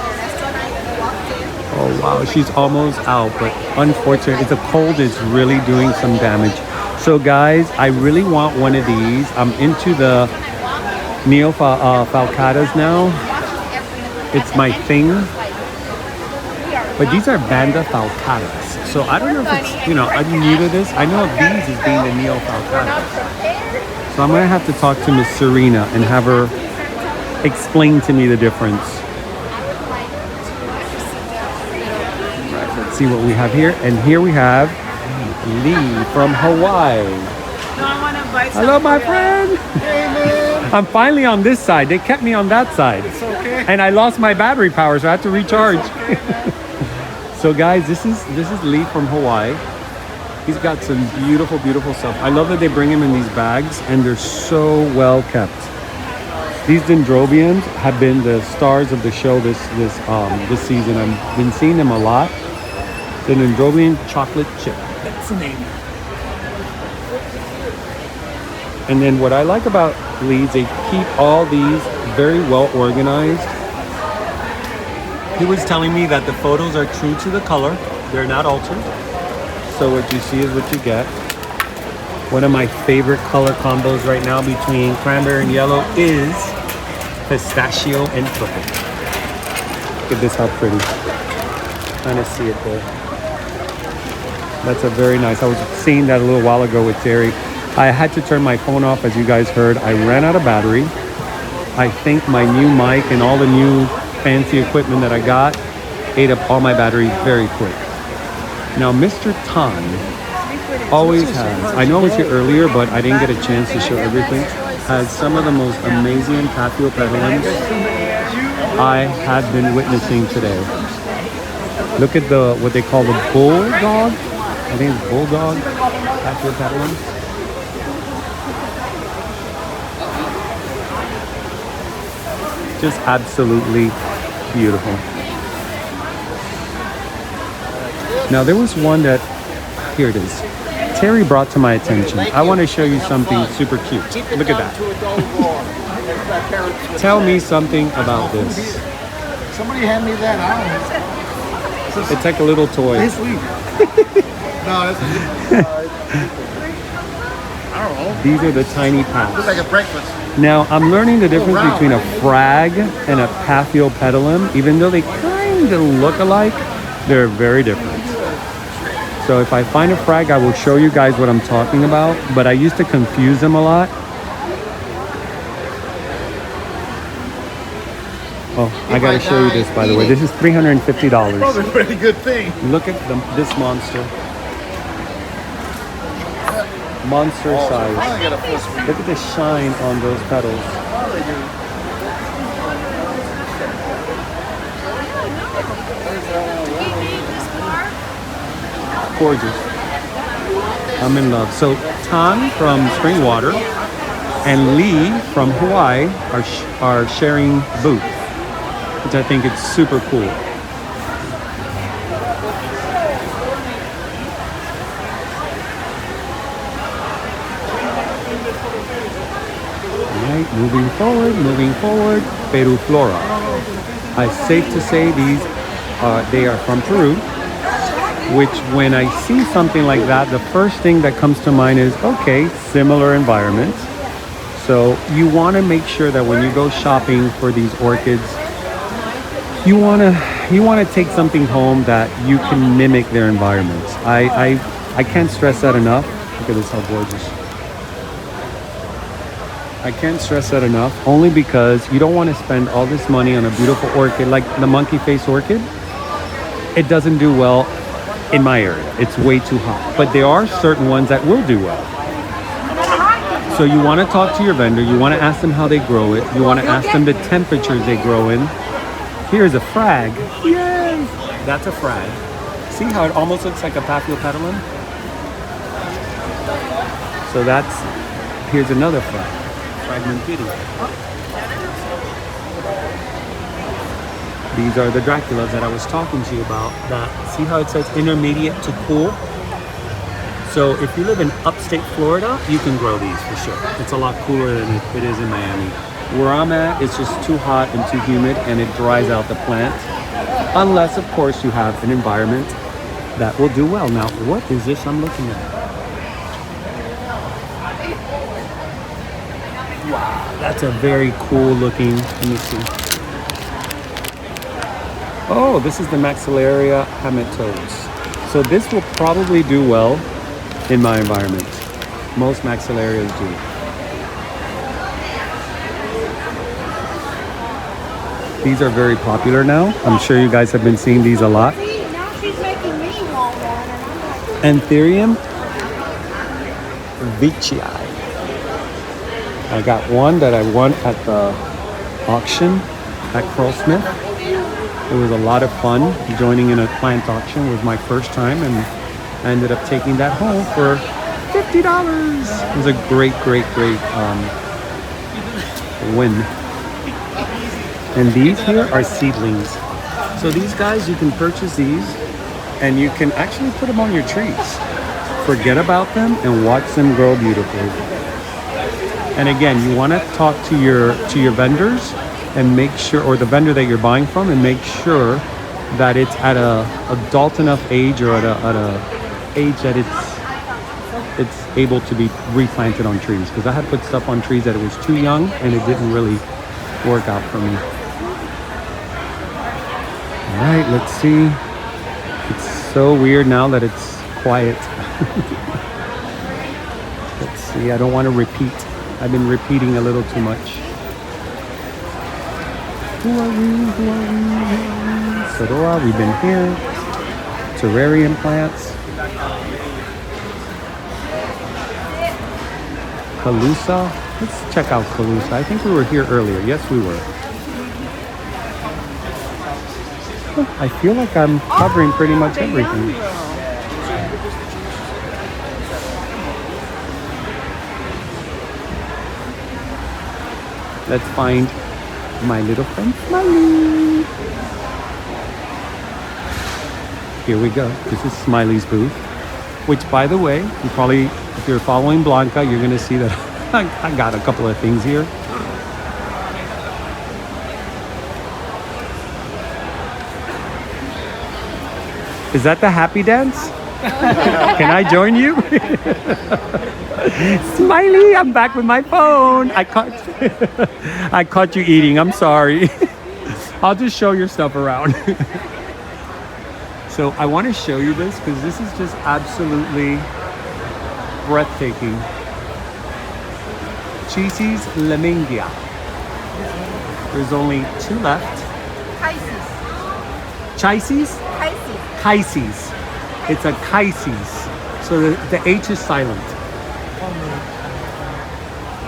Ernesto and I walked in. Oh wow, she's almost out, but unfortunately, the cold is really doing some damage. So guys, I really want one of these. I'm into the falcatas now. It's my thing. But these are vanda falcatas. So I don't know if it's, you know, I'm new to this. I know of these as being the neo falcatas. So I'm gonna have to talk to Miss Serena and have her explain to me the difference. Right, let's see what we have here. And here we have Lee from Hawaii. Hello, my friend. Hey, man. I'm finally on this side. They kept me on that side. It's okay. And I lost my battery power, so I had to recharge. So guys, this is Lee from Hawaii. He's got some beautiful, beautiful stuff. I love that they bring him in these bags and they're so well kept. These Dendrobiums have been the stars of the show this season. I've been seeing them a lot. The Dendrobium chocolate chip. That's the name. And then what I like about Lee's, they keep all these very well organized. He was telling me that the photos are true to the color. They're not altered. So what you see is what you get. One of my favorite color combos right now between cranberry and yellow is pistachio and purple. Look at this, how pretty. Kind of see it there. That's a very nice. I was seeing that a little while ago with Terry. I had to turn my phone off, as you guys heard. I ran out of battery. I think my new mic and all the new fancy equipment that I got ate up all my battery very quick. Now, Mr. Tan always has, I know I was here earlier, but I didn't get a chance to show everything, has some of the most amazing paphiopedilums I have been witnessing today. Look at what they call the Bulldog. I think it's Bulldog paphiopedilums. Just absolutely beautiful. Now there was one that, here it is. Terry brought to my attention. I want to show you something super cute. Look at that. Tell me something about this. Somebody hand me that. I don't know. It's like a little toy. It's sweet. No, it's I don't know. These are the tiny Looks paths. like a breakfast. Now I'm learning the difference between a frag and a paphiopedilum. Even though they kind of look alike, they're very different. So if I find a frag, I will show you guys what I'm talking about, but I used to confuse them a lot. Oh, I gotta show you this, by the way. This is $350. Probably a pretty good thing. Look at this monster. Monster size. I got a full screen. Look at the shine on those petals. Gorgeous. I'm in love. So Tan from Springwater and Lee from Hawaii are sharing booth, which I think is super cool. Alright, moving forward. Peru Flora. It's safe to say they are from Peru. Which, when I see something like that, the first thing that comes to mind is, okay, similar environments. So you want to make sure that when you go shopping for these orchids, you want to take something home that you can mimic their environments. I can't stress that enough. Look at this, how gorgeous. I can't stress that enough, only because you don't want to spend all this money on a beautiful orchid like the monkey face orchid. It doesn't do well in my area. It's way too hot. But there are certain ones that will do well. So you want to talk to your vendor. You want to ask them how they grow it. You want to ask them the temperatures they grow in. Here's a frag. Yes! That's a frag. See how it almost looks like a paphiopedilum? So here's another frag. Fragment kitty. These are the Draculas that I was talking to you about. See how it says intermediate to cool? So if you live in upstate Florida, you can grow these for sure. It's a lot cooler than it is in Miami. Where I'm at, it's just too hot and too humid and it dries out the plant. Unless, of course, you have an environment that will do well. Now, what is this I'm looking at? Wow, that's a very cool looking. Let me see. Oh, this is the Maxillaria haematodes. So this will probably do well in my environment. Most Maxillarias do. These are very popular now. I'm sure you guys have been seeing these a lot. See, now she's making me want one, and I'm like, Anthurium vicii. I got one that I won at the auction at Smith. It was a lot of fun. Joining in a plant auction was my first time, and I ended up taking that home for $50. It was a great win. And these here are seedlings. So these guys, you can purchase these and you can actually put them on your trees. Forget about them and watch them grow beautifully. And again, you want to talk to your vendors and make sure, or the vendor that you're buying from, and make sure that it's at a adult enough age, or at a age that it's able to be replanted on trees. Because I had put stuff on trees that it was too young and it didn't really work out for me. All right, let's see. It's so weird now that it's quiet. Let's see, I don't want to repeat. I've been repeating a little too much. Who are we? Who are we? Who are we? Soroa, we've been here. Terrarium plants. Calusa. Let's check out Calusa. I think we were here earlier. Yes, we were. I feel like I'm covering pretty much everything. Let's find my little friend Smiley. Here we go. This is Smiley's booth, which, by the way, you probably, if you're following Blanca, you're going to see that I got a couple of things here. Is that the happy dance? Can I join you? Smiley, I'm back with my phone. I caught you eating. I'm sorry. I'll just show your stuff around. So I want to show you this because this is just absolutely breathtaking. Chisis lemingia. There's only 2 left. Chisis? Chisis. It's a chisis. So the H is silent.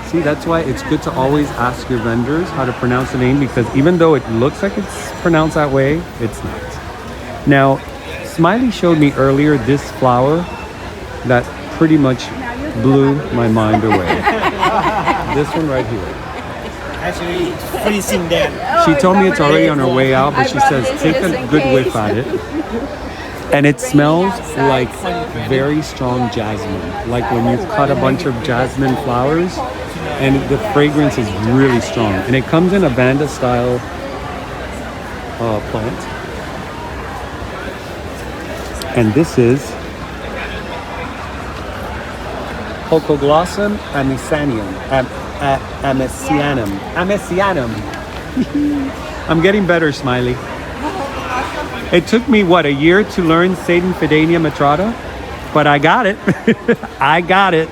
See, that's why it's good to always ask your vendors how to pronounce the name, because even though it looks like it's pronounced that way, it's not. Now, Smiley showed me earlier this flower that pretty much blew my mind away. This one right here. Actually, it's freezing there. She told me it's already on her way out, but she says take a good whiff at it. And it smells like very strong jasmine. Like when you've cut a bunch of jasmine flowers, and the fragrance is really strong. And it comes in a vanda style plant. And this is Hocoglossum amessianum. Amessianum. I'm getting better, Smiley. It took me, what, a year to learn Satanfidania matrata? But I got it. I got it.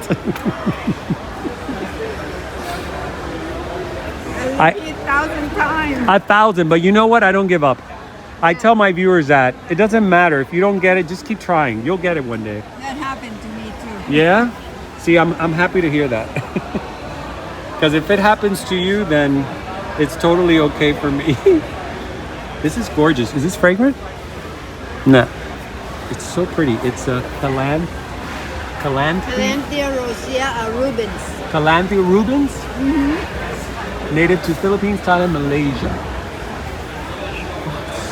1,000 times. 1,000, but you know what? I don't give up. I tell my viewers that it doesn't matter. If you don't get it, just keep trying. You'll get it one day. That happened to me too. Yeah? See, I'm happy to hear that. Because if it happens to you, then it's totally okay for me. This is gorgeous. Is this fragrant? No. It's so pretty. It's a Calanthia rosea rubens. Calanthia rubens? Native to Philippines, Thailand, Malaysia. Oh,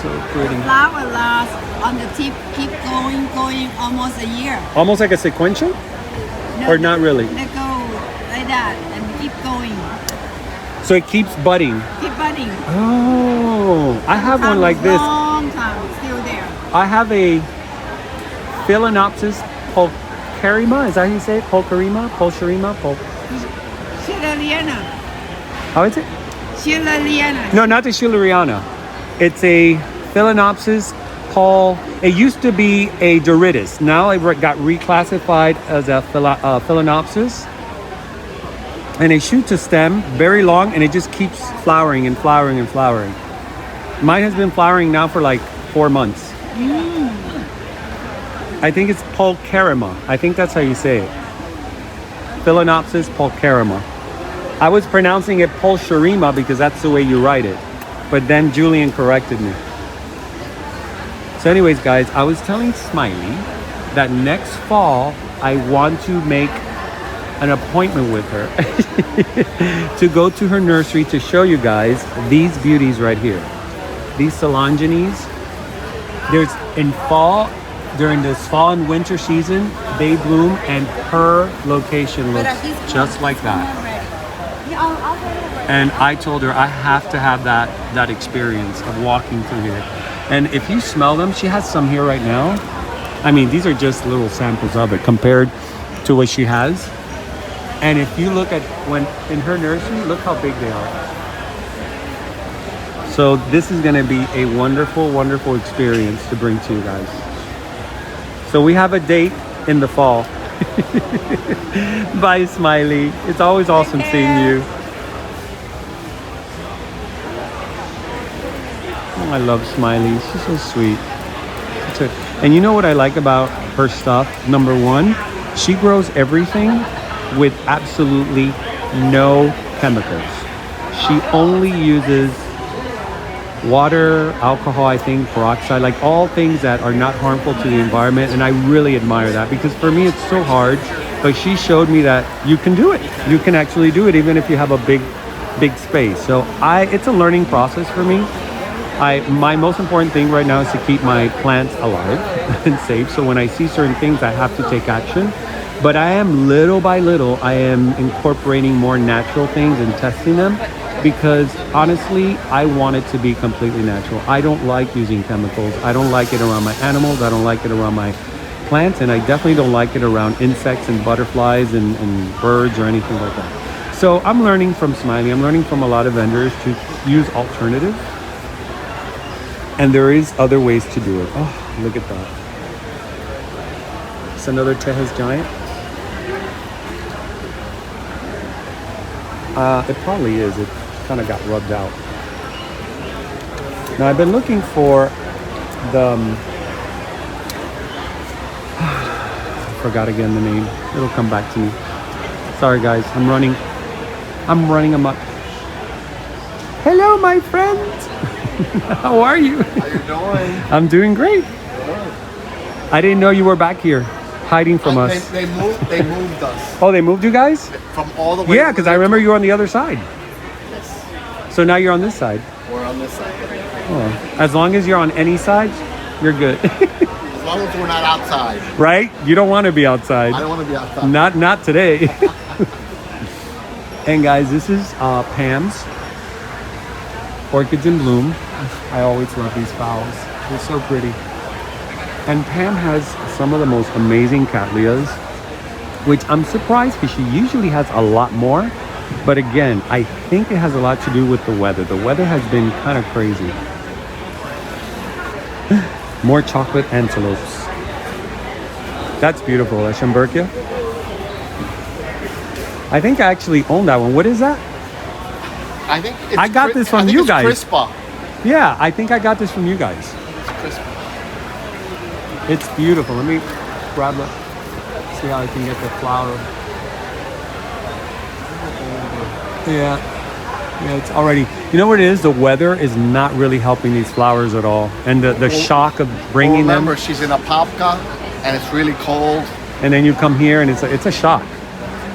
so pretty. Flower lasts on the tip, keep going almost a year. Almost like a sequential? No, Or not really? They go like that and keep going. So it keeps budding. Keep budding. Oh, I have one like this. Long time, still there. I have a Phalaenopsis pulcherrima. Is that how you say it? Pulcherrima? Shiraliana. How is it? Schilleriana. No, not the Schilleriana. It's a Phalaenopsis. It used to be a Doridus. Now it got reclassified as a Phalaenopsis. And it shoots a stem very long, and it just keeps flowering and flowering and flowering. Mine has been flowering now for like 4 months. I think it's pulcherima. I think that's how you say it. Phalaenopsis pulcherima. I was pronouncing it pulcherima because that's the way you write it. But then Julian corrected me. So anyways, guys, I was telling Smiley that next fall, I want to make an appointment with her to go to her nursery to show you guys these beauties right here. These Solangenes. There's in fall, during this fall and winter season, they bloom, and her location looks just like that. And I told her I have to have that experience of walking through here. And if you smell them, she has some here right now. I mean, these are just little samples of it compared to what she has. And if you look at when in her nursery, look how big they are. So this is going to be a wonderful, wonderful experience to bring to you guys. So we have a date in the fall. Bye, Smiley. It's always awesome seeing you. Oh, I love Smiley. She's so sweet. And you know what I like about her stuff? Number one, she grows everything with absolutely no chemicals. She only uses water, alcohol, I think, peroxide, like all things that are not harmful to the environment. And I really admire that, because for me it's so hard, but she showed me that you can do it. You can actually do it even if you have a big space. So it's a learning process for me. My most important thing right now is to keep my plants alive and safe. So when I see certain things, I have to take action. But I am little by little, I am incorporating more natural things and testing them, because honestly, I want it to be completely natural. I don't like using chemicals. I don't like it around my animals. I don't like it around my plants. And I definitely don't like it around insects and butterflies and birds or anything like that. So I'm learning from Smiley. I'm learning from a lot of vendors to use alternatives. And there is other ways to do it. Oh, look at that. It's another Tejas giant. It probably is. It kind of got rubbed out. Now I've been looking for the I forgot again the name. It'll come back to me. Sorry guys, I'm running amok. Hello my friend. How are you? How you doing? I'm doing great. Good. I didn't know you were back here hiding from us. They moved us. Oh, they moved you guys? From all the way. Yeah, because I remember you were on the other side. Yes. So now you're on this side. We're on this side. Oh. As long as you're on any side, you're good. As long as we're not outside. Right? You don't want to be outside. I don't want to be outside. Not today. And guys, this is Pam's Orchids in Bloom. I always love these flowers. They're so pretty. And Pam has some of the most amazing cattleyas, which I'm surprised because she usually has a lot more. But again, I think it has a lot to do with the weather. The weather has been kind of crazy. More chocolate antelopes. That's beautiful. A Schomburgkia. I think I actually own that one. What is that? I think it's I got this from you guys. Crispa. Yeah, I think I got this from you guys. It's crispa. It's beautiful. Let me grab it. See how I can get the flower. Yeah, it's already, you know what it is? The weather is not really helping these flowers at all. And the shock of bringing them. Remember, she's in a papka and it's really cold. And then you come here and it's a shock.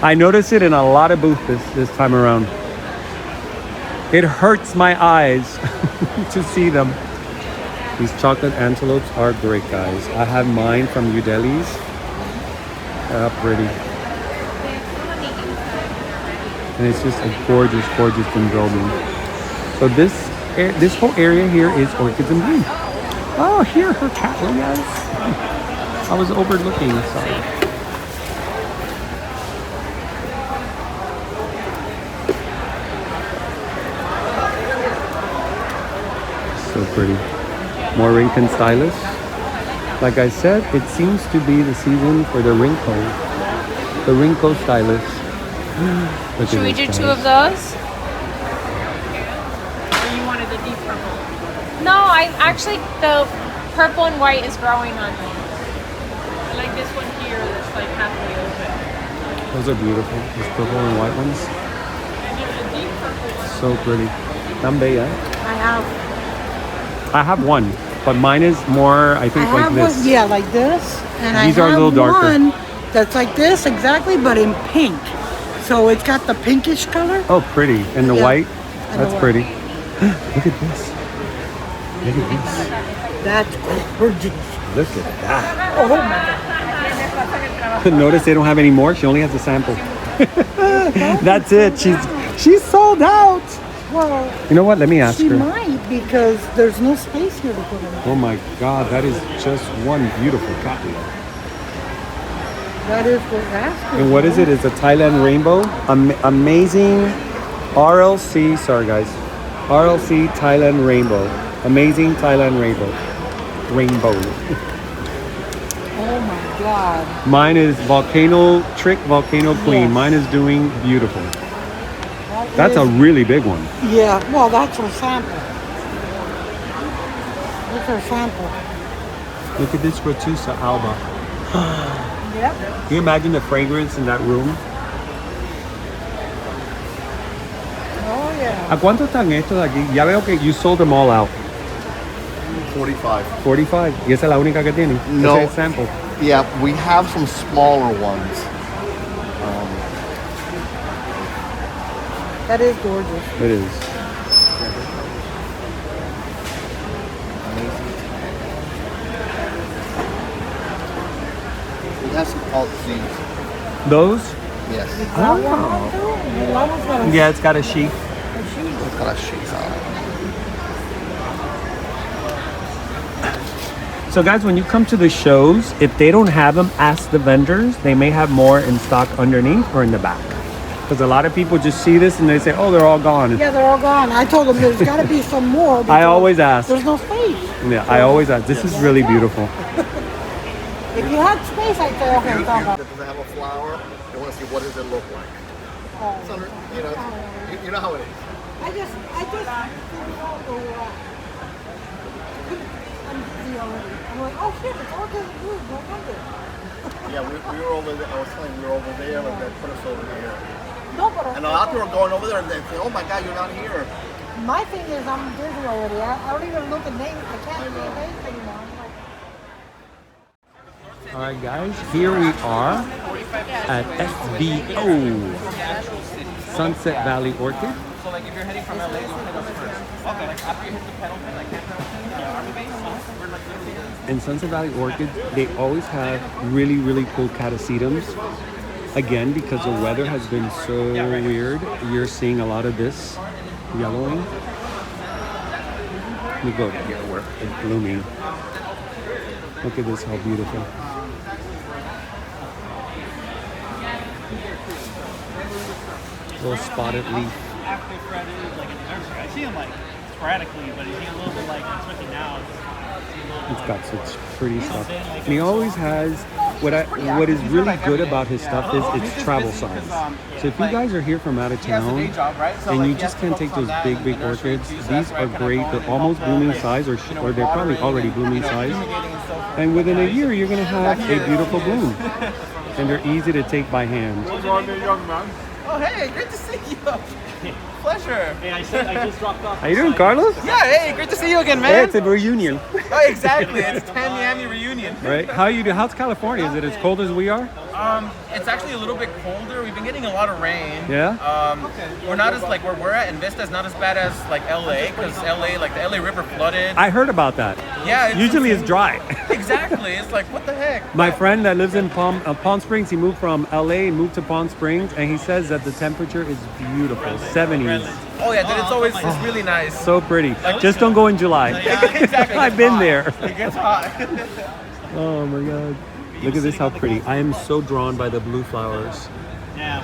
I noticed it in a lot of booths this time around. It hurts my eyes to see them. These chocolate antelopes are great, guys. I have mine from Udeli's. Pretty. And it's just a gorgeous, gorgeous Dendrobium. So this whole area here is Orchids in Bloom. Oh, here, her cattleyas. I was overlooking, sorry. So pretty. More Rincon stylus. Like I said, it seems to be the season for the Rinco. The Rinco stylus. Should we do two of those? Or you wanted the deep purple? No, I actually, the purple and white is growing on me. I like this one here that's like halfway open. Those are beautiful. Those purple and white ones. And there's a deep purple one. So pretty. Tambe, I I have one, but mine is more, I think, like this. One, yeah, like this. And These I are a have little darker. one that's like this exactly, but in pink. So it's got the pinkish color. Oh, pretty. And the Yeah. white? And That's the pretty. Look at this. Look at this. That's gorgeous. Look at that. Oh my God. Notice they don't have any more. She only has a sample. That's it. She's sold out. Well, You know what? Let me ask she her. might because there's no space here to put them. Oh my God, that is just one beautiful copy. That is what asking. And what is it? It's a Thailand rainbow. Amazing RLC. Sorry guys. RLC Thailand rainbow. Amazing Thailand rainbow. Rainbow. Oh my God. Mine is Volcano Trick Volcano Queen. Yes. Mine is doing beautiful. That's a really big one. Yeah, well, that's her sample. That's her sample. Look at this Rotusa alba. Yep. Can you imagine the fragrance in that room? Oh, yeah. ¿A cuánto están estos de aquí? Ya veo que you sold them all out. 45. 45. ¿Y esa es la única que tienen? No. Ese es sample. Yeah, we have some smaller ones. That is gorgeous. It is. We have some alt seeds. Those? Yes. Oh. Yeah, it's got a sheath. It's got a sheath on it. So guys, when you come to the shows, if they don't have them, ask the vendors. They may have more in stock underneath or in the back. Because a lot of people just see this and they say, oh, they're all gone. Yeah, they're all gone. I told them there's got to be some more. I always ask. There's no space. Yeah, I always ask. This is really beautiful. If you had space, I'd say, okay, If it's all gone. it doesn't have a flower, you want to see what does it look like. So, you know how it is. I just figured out the I'm busy already. I'm like, oh shit, it's orchid and blue, no wonder. Yeah, we were over there. I was telling you, we were over there and they put us over here. No, but And a lot of people are going over there and they say, oh my God, you're not here. my thing is I'm busy already. I don't even know the name. I can't name names anymore. I'm like, All right, guys, here we are at SVO, Sunset Valley Orchid. So like if you're heading from LA, you'll head up first. Okay. Like after you hit the pedal pin, like army base, we're like In Sunset Valley Orchid, they always have really, really cool cattleyas. Again, because the weather has been so weird, you're seeing a lot of this yellowing. Let me go here where it's blooming. Look at this, how beautiful. Little spotted leaf. After Fred is like in the nursery, I see him like sporadically, but he's a little bit like, especially now. It's got such pretty stuff. And he always has, what is really good about his stuff is it's travel size. So if you guys are here from out of town and you just can't take those big, big orchids, these are great. They're almost blooming size or they're probably already blooming size. And within a year, you're going to have a beautiful bloom. And they're easy to take by hand. Oh, hey, great to see you. Pleasure. Hey, I just dropped off. How you doing, Carlos? Yeah, hey, great to see you again, man. Hey, it's a reunion. Oh, exactly. It's Tamiami reunion. Right? How you do? How's California? Is it as cold as we are? It's actually a little bit colder. We've been getting a lot of rain. Yeah? We're not as like where we're at in Vista is not as bad as like LA because LA like the LA River flooded. I heard about that. Yeah. Usually it's dry. Exactly. It's like what the heck. My friend that lives in Palm Springs, he moved from LA and moved to Palm Springs, and he says that the temperature is beautiful, 70s. Oh yeah, dude, it's really nice. So pretty. Just don't go in July. Exactly. I've been there. It gets hot. Oh my God. Look at this, how pretty. I am so drawn by the blue flowers.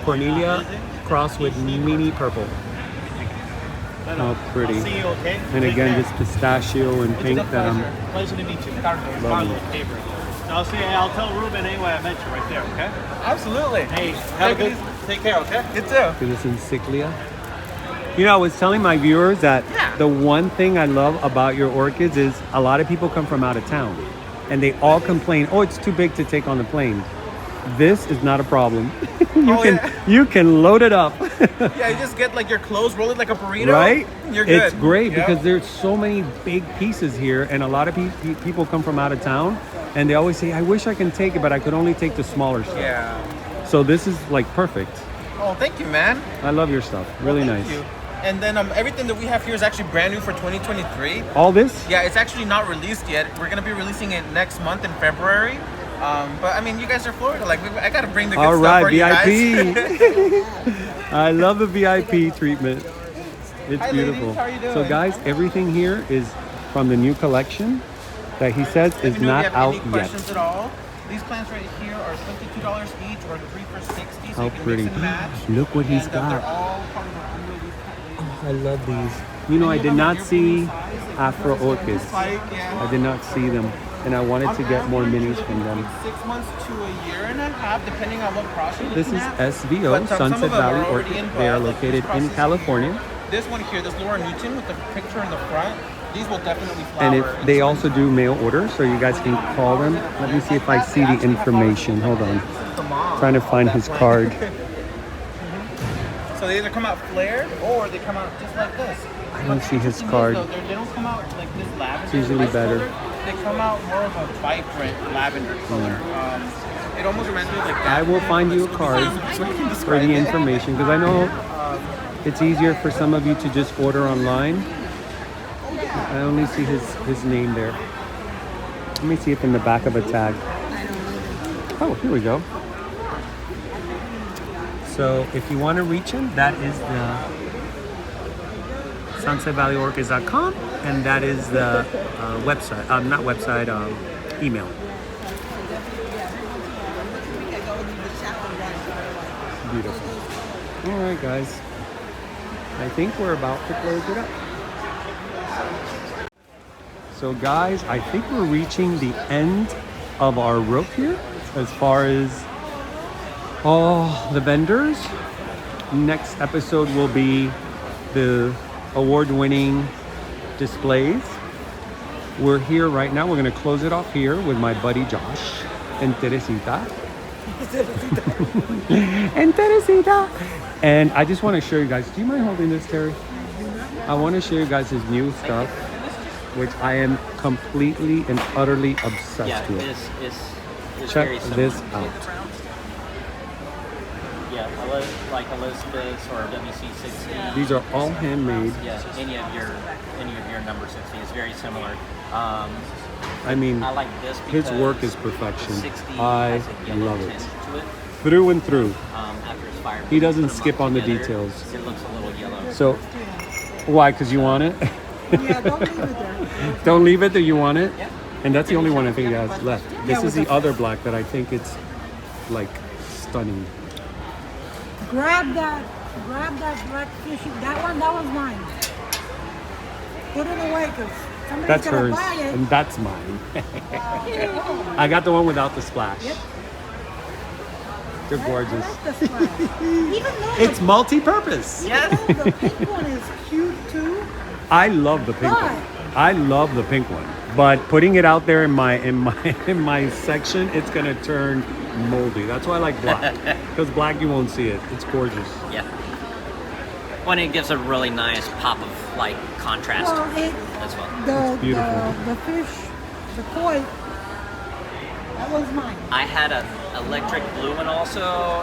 Cornelia crossed with mini purple. How pretty. I'll see you, okay? And Take again, care. this pistachio and It's pink a that I'm... pleasure to meet you. Lovely. Carlos, Gabriel. I'll tell Ruben anyway I met you right there, okay? Absolutely. Hey, have a good... Take care, okay? You too. to this encyclia. You know, I was telling my viewers that the one thing I love about your orchids is a lot of people come from out of town and they all complain, oh, it's too big to take on the plane. This is not a problem. You can load it up. Yeah, you just get like your clothes, roll it like a burrito. Right? You're good. It's great Yep. because there's so many big pieces here and a lot of people come from out of town and they always say, I wish I can take it, but I could only take the smaller stuff. Yeah. So this is like perfect. Oh, thank you, man. I love your stuff. Really Well, thank nice. you. And then everything that we have here is actually brand new for 2023. All this? Yeah, it's actually not released yet. We're gonna be releasing it next month in February. But I mean, you guys are Florida. Like, I gotta bring the good All stuff right, for you VIP. guys. I love the VIP treatment. It's Hi, beautiful. ladies. How are you doing? So guys, everything here is from the new collection that he says Let is me know not if you have out any yet. questions at all. These plants right here are $22 each, or 3 for $60. So How you can pretty. mix and match. Look what he's And, got. They're all part of the family of these cattleyas. I love these. You know, I did not see Afro orchids. I did not see them. And I wanted to get more minis from them. 6 months to a year and a half, depending on what cross you're This looking is at. SVO, But, some Sunset of them Valley are already Orchid. in They are bud, like located these in crosses California. here. This one here, this Laura Newton with the picture in the front, these will definitely flower. And if they also do mail order, so you guys can call them. Let me see if I see the information. Hold on. Trying to find his card. So they either come out flared or they come out just like this. I don't see his card. They don't come out like this lavender. It's usually light better. color. They come out more of a vibrant lavender color. It almost reminds me of like that. I will find you a card for the information because I know it's easier for some of you to just order online. I only see his name there. Let me see if in the back of a tag. Oh, here we go. So if you want to reach him, that is the sunsetvalleyorchids.com, and that is the website, not website, email. Beautiful. All right, guys. I think we're about to close it up. So guys, I think we're reaching the end of our rope here as far as all the vendors. Next episode will be the award-winning displays. We're here right now. We're gonna close it off here with my buddy Josh and Teresita. And Teresita. And I just want to show you guys. Do you mind holding this, Terry? I want to show you guys his new stuff, which I am completely and utterly obsessed with. It's Check very similar. this out. Yeah, like Elizabeth's or WC60. These are all handmade. Yeah, any of your number 60 is very similar. I mean, I like this his because work is perfection. 60 I has a yellow love it. tint to it. Through and through. After it's fired, He doesn't put 'em skip up on the together, details. It looks a little yellow. So, why? Because you want it? Yeah, don't leave it there. Don't leave it there, you want it? Yeah. And that's the only one I think he has left. This is the other black that I think it's like stunning. Grab that black fish. That was mine. Put it away, cause somebody's That's gonna hers, buy it. and that's mine. I got the one without the splash. Yep. They're gorgeous. I like the splash. Even though It's multi-purpose. the pink one is cute too. I love the pink one. I love the pink one. But putting it out there in my section, it's gonna turn moldy. That's why I like black. Because black you won't see it. It's gorgeous. Yeah. Well, it gives a really nice pop of like contrast Well, as well. It's beautiful. The fish, the koi, that was mine. I had an electric blue one also.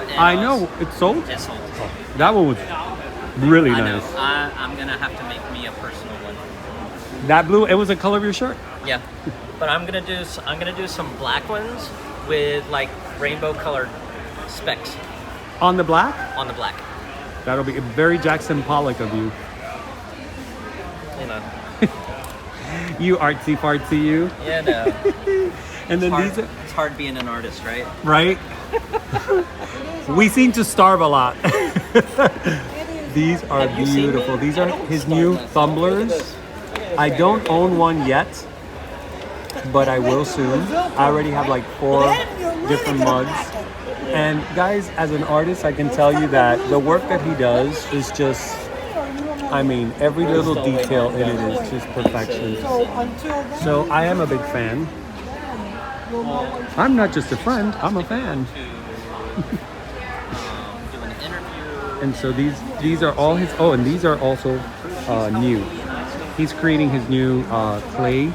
And I know. It's sold? It's sold. That one was really I nice. know. I'm gonna have to make me a personal one. That blue, it was the color of your shirt. Yeah, but I'm gonna do some black ones with like rainbow colored specks On the black? on the black. That'll be very Jackson Pollock of you. You know. You artsy fartsy you. Yeah, no. And then It's these hard, it's hard being an artist, right? right? We seem to starve a lot. These are beautiful. These are his new tumblers. I don't own one yet, but I will soon. I already have like 4 different mugs. And guys, as an artist, I can tell you that the work that he does is just, I mean, every little detail in it is just perfection. So I am a big fan. I'm not just a friend, I'm a fan. And so these are all his, oh, and these are also new. He's creating his new clay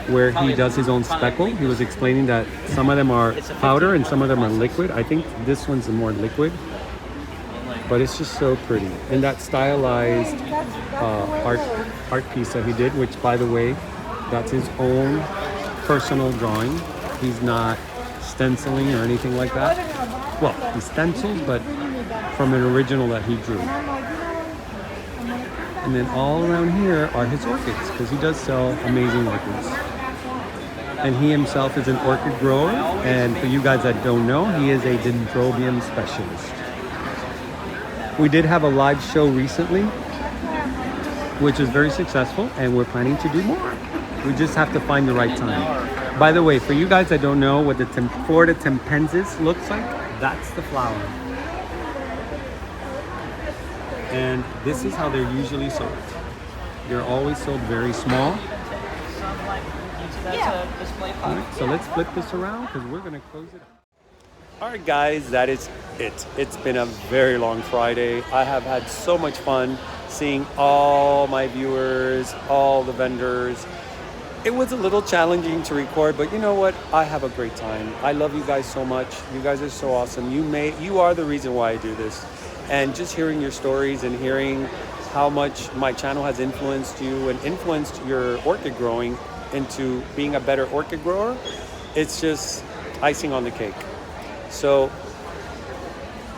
where he does his own speckle. He was explaining that some of them are powder and some of them are liquid. I think this one's more liquid, but it's just so pretty. And that stylized art piece that he did, which by the way, that's his own personal drawing. He's not stenciling or anything like that. Well, he stenciled, but from an original that he drew. And then all around here are his orchids, because he does sell amazing orchids. And he himself is an orchid grower, and for you guys that don't know, he is a Dendrobium specialist. We did have a live show recently, which was very successful, and we're planning to do more. We just have to find the right time. By the way, for you guys that don't know what the Florida Tempensis looks like, that's the flower. And this is how they're usually sold. They're always sold very small. Alright, so let's flip this around because we're gonna close it up. Alright guys, that is it. It's been a very long Friday. I have had so much fun seeing all my viewers, all the vendors. It was a little challenging to record, but you know what? I have a great time. I love you guys so much. You guys are so awesome. You are the reason why I do this. And just hearing your stories and hearing how much my channel has influenced you and influenced your orchid growing into being a better orchid grower, it's just icing on the cake. So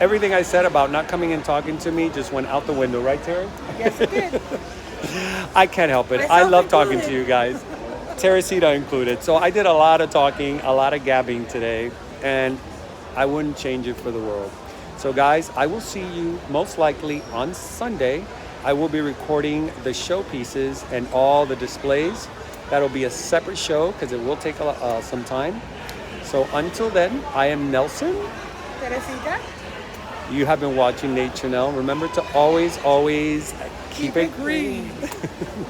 everything I said about not coming and talking to me just went out the window, right, Terry? Yes, it did. I can't help it. I love talking to you guys. Teresita included. So I did a lot of talking, a lot of gabbing today, and I wouldn't change it for the world. So guys, I will see you most likely on Sunday. I will be recording the showpieces and all the displays. That'll be a separate show because it will take some time. So until then, I am Nelson. Teresita. You have been watching Nature Nell. Remember to always, always keep it green.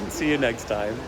See you next time.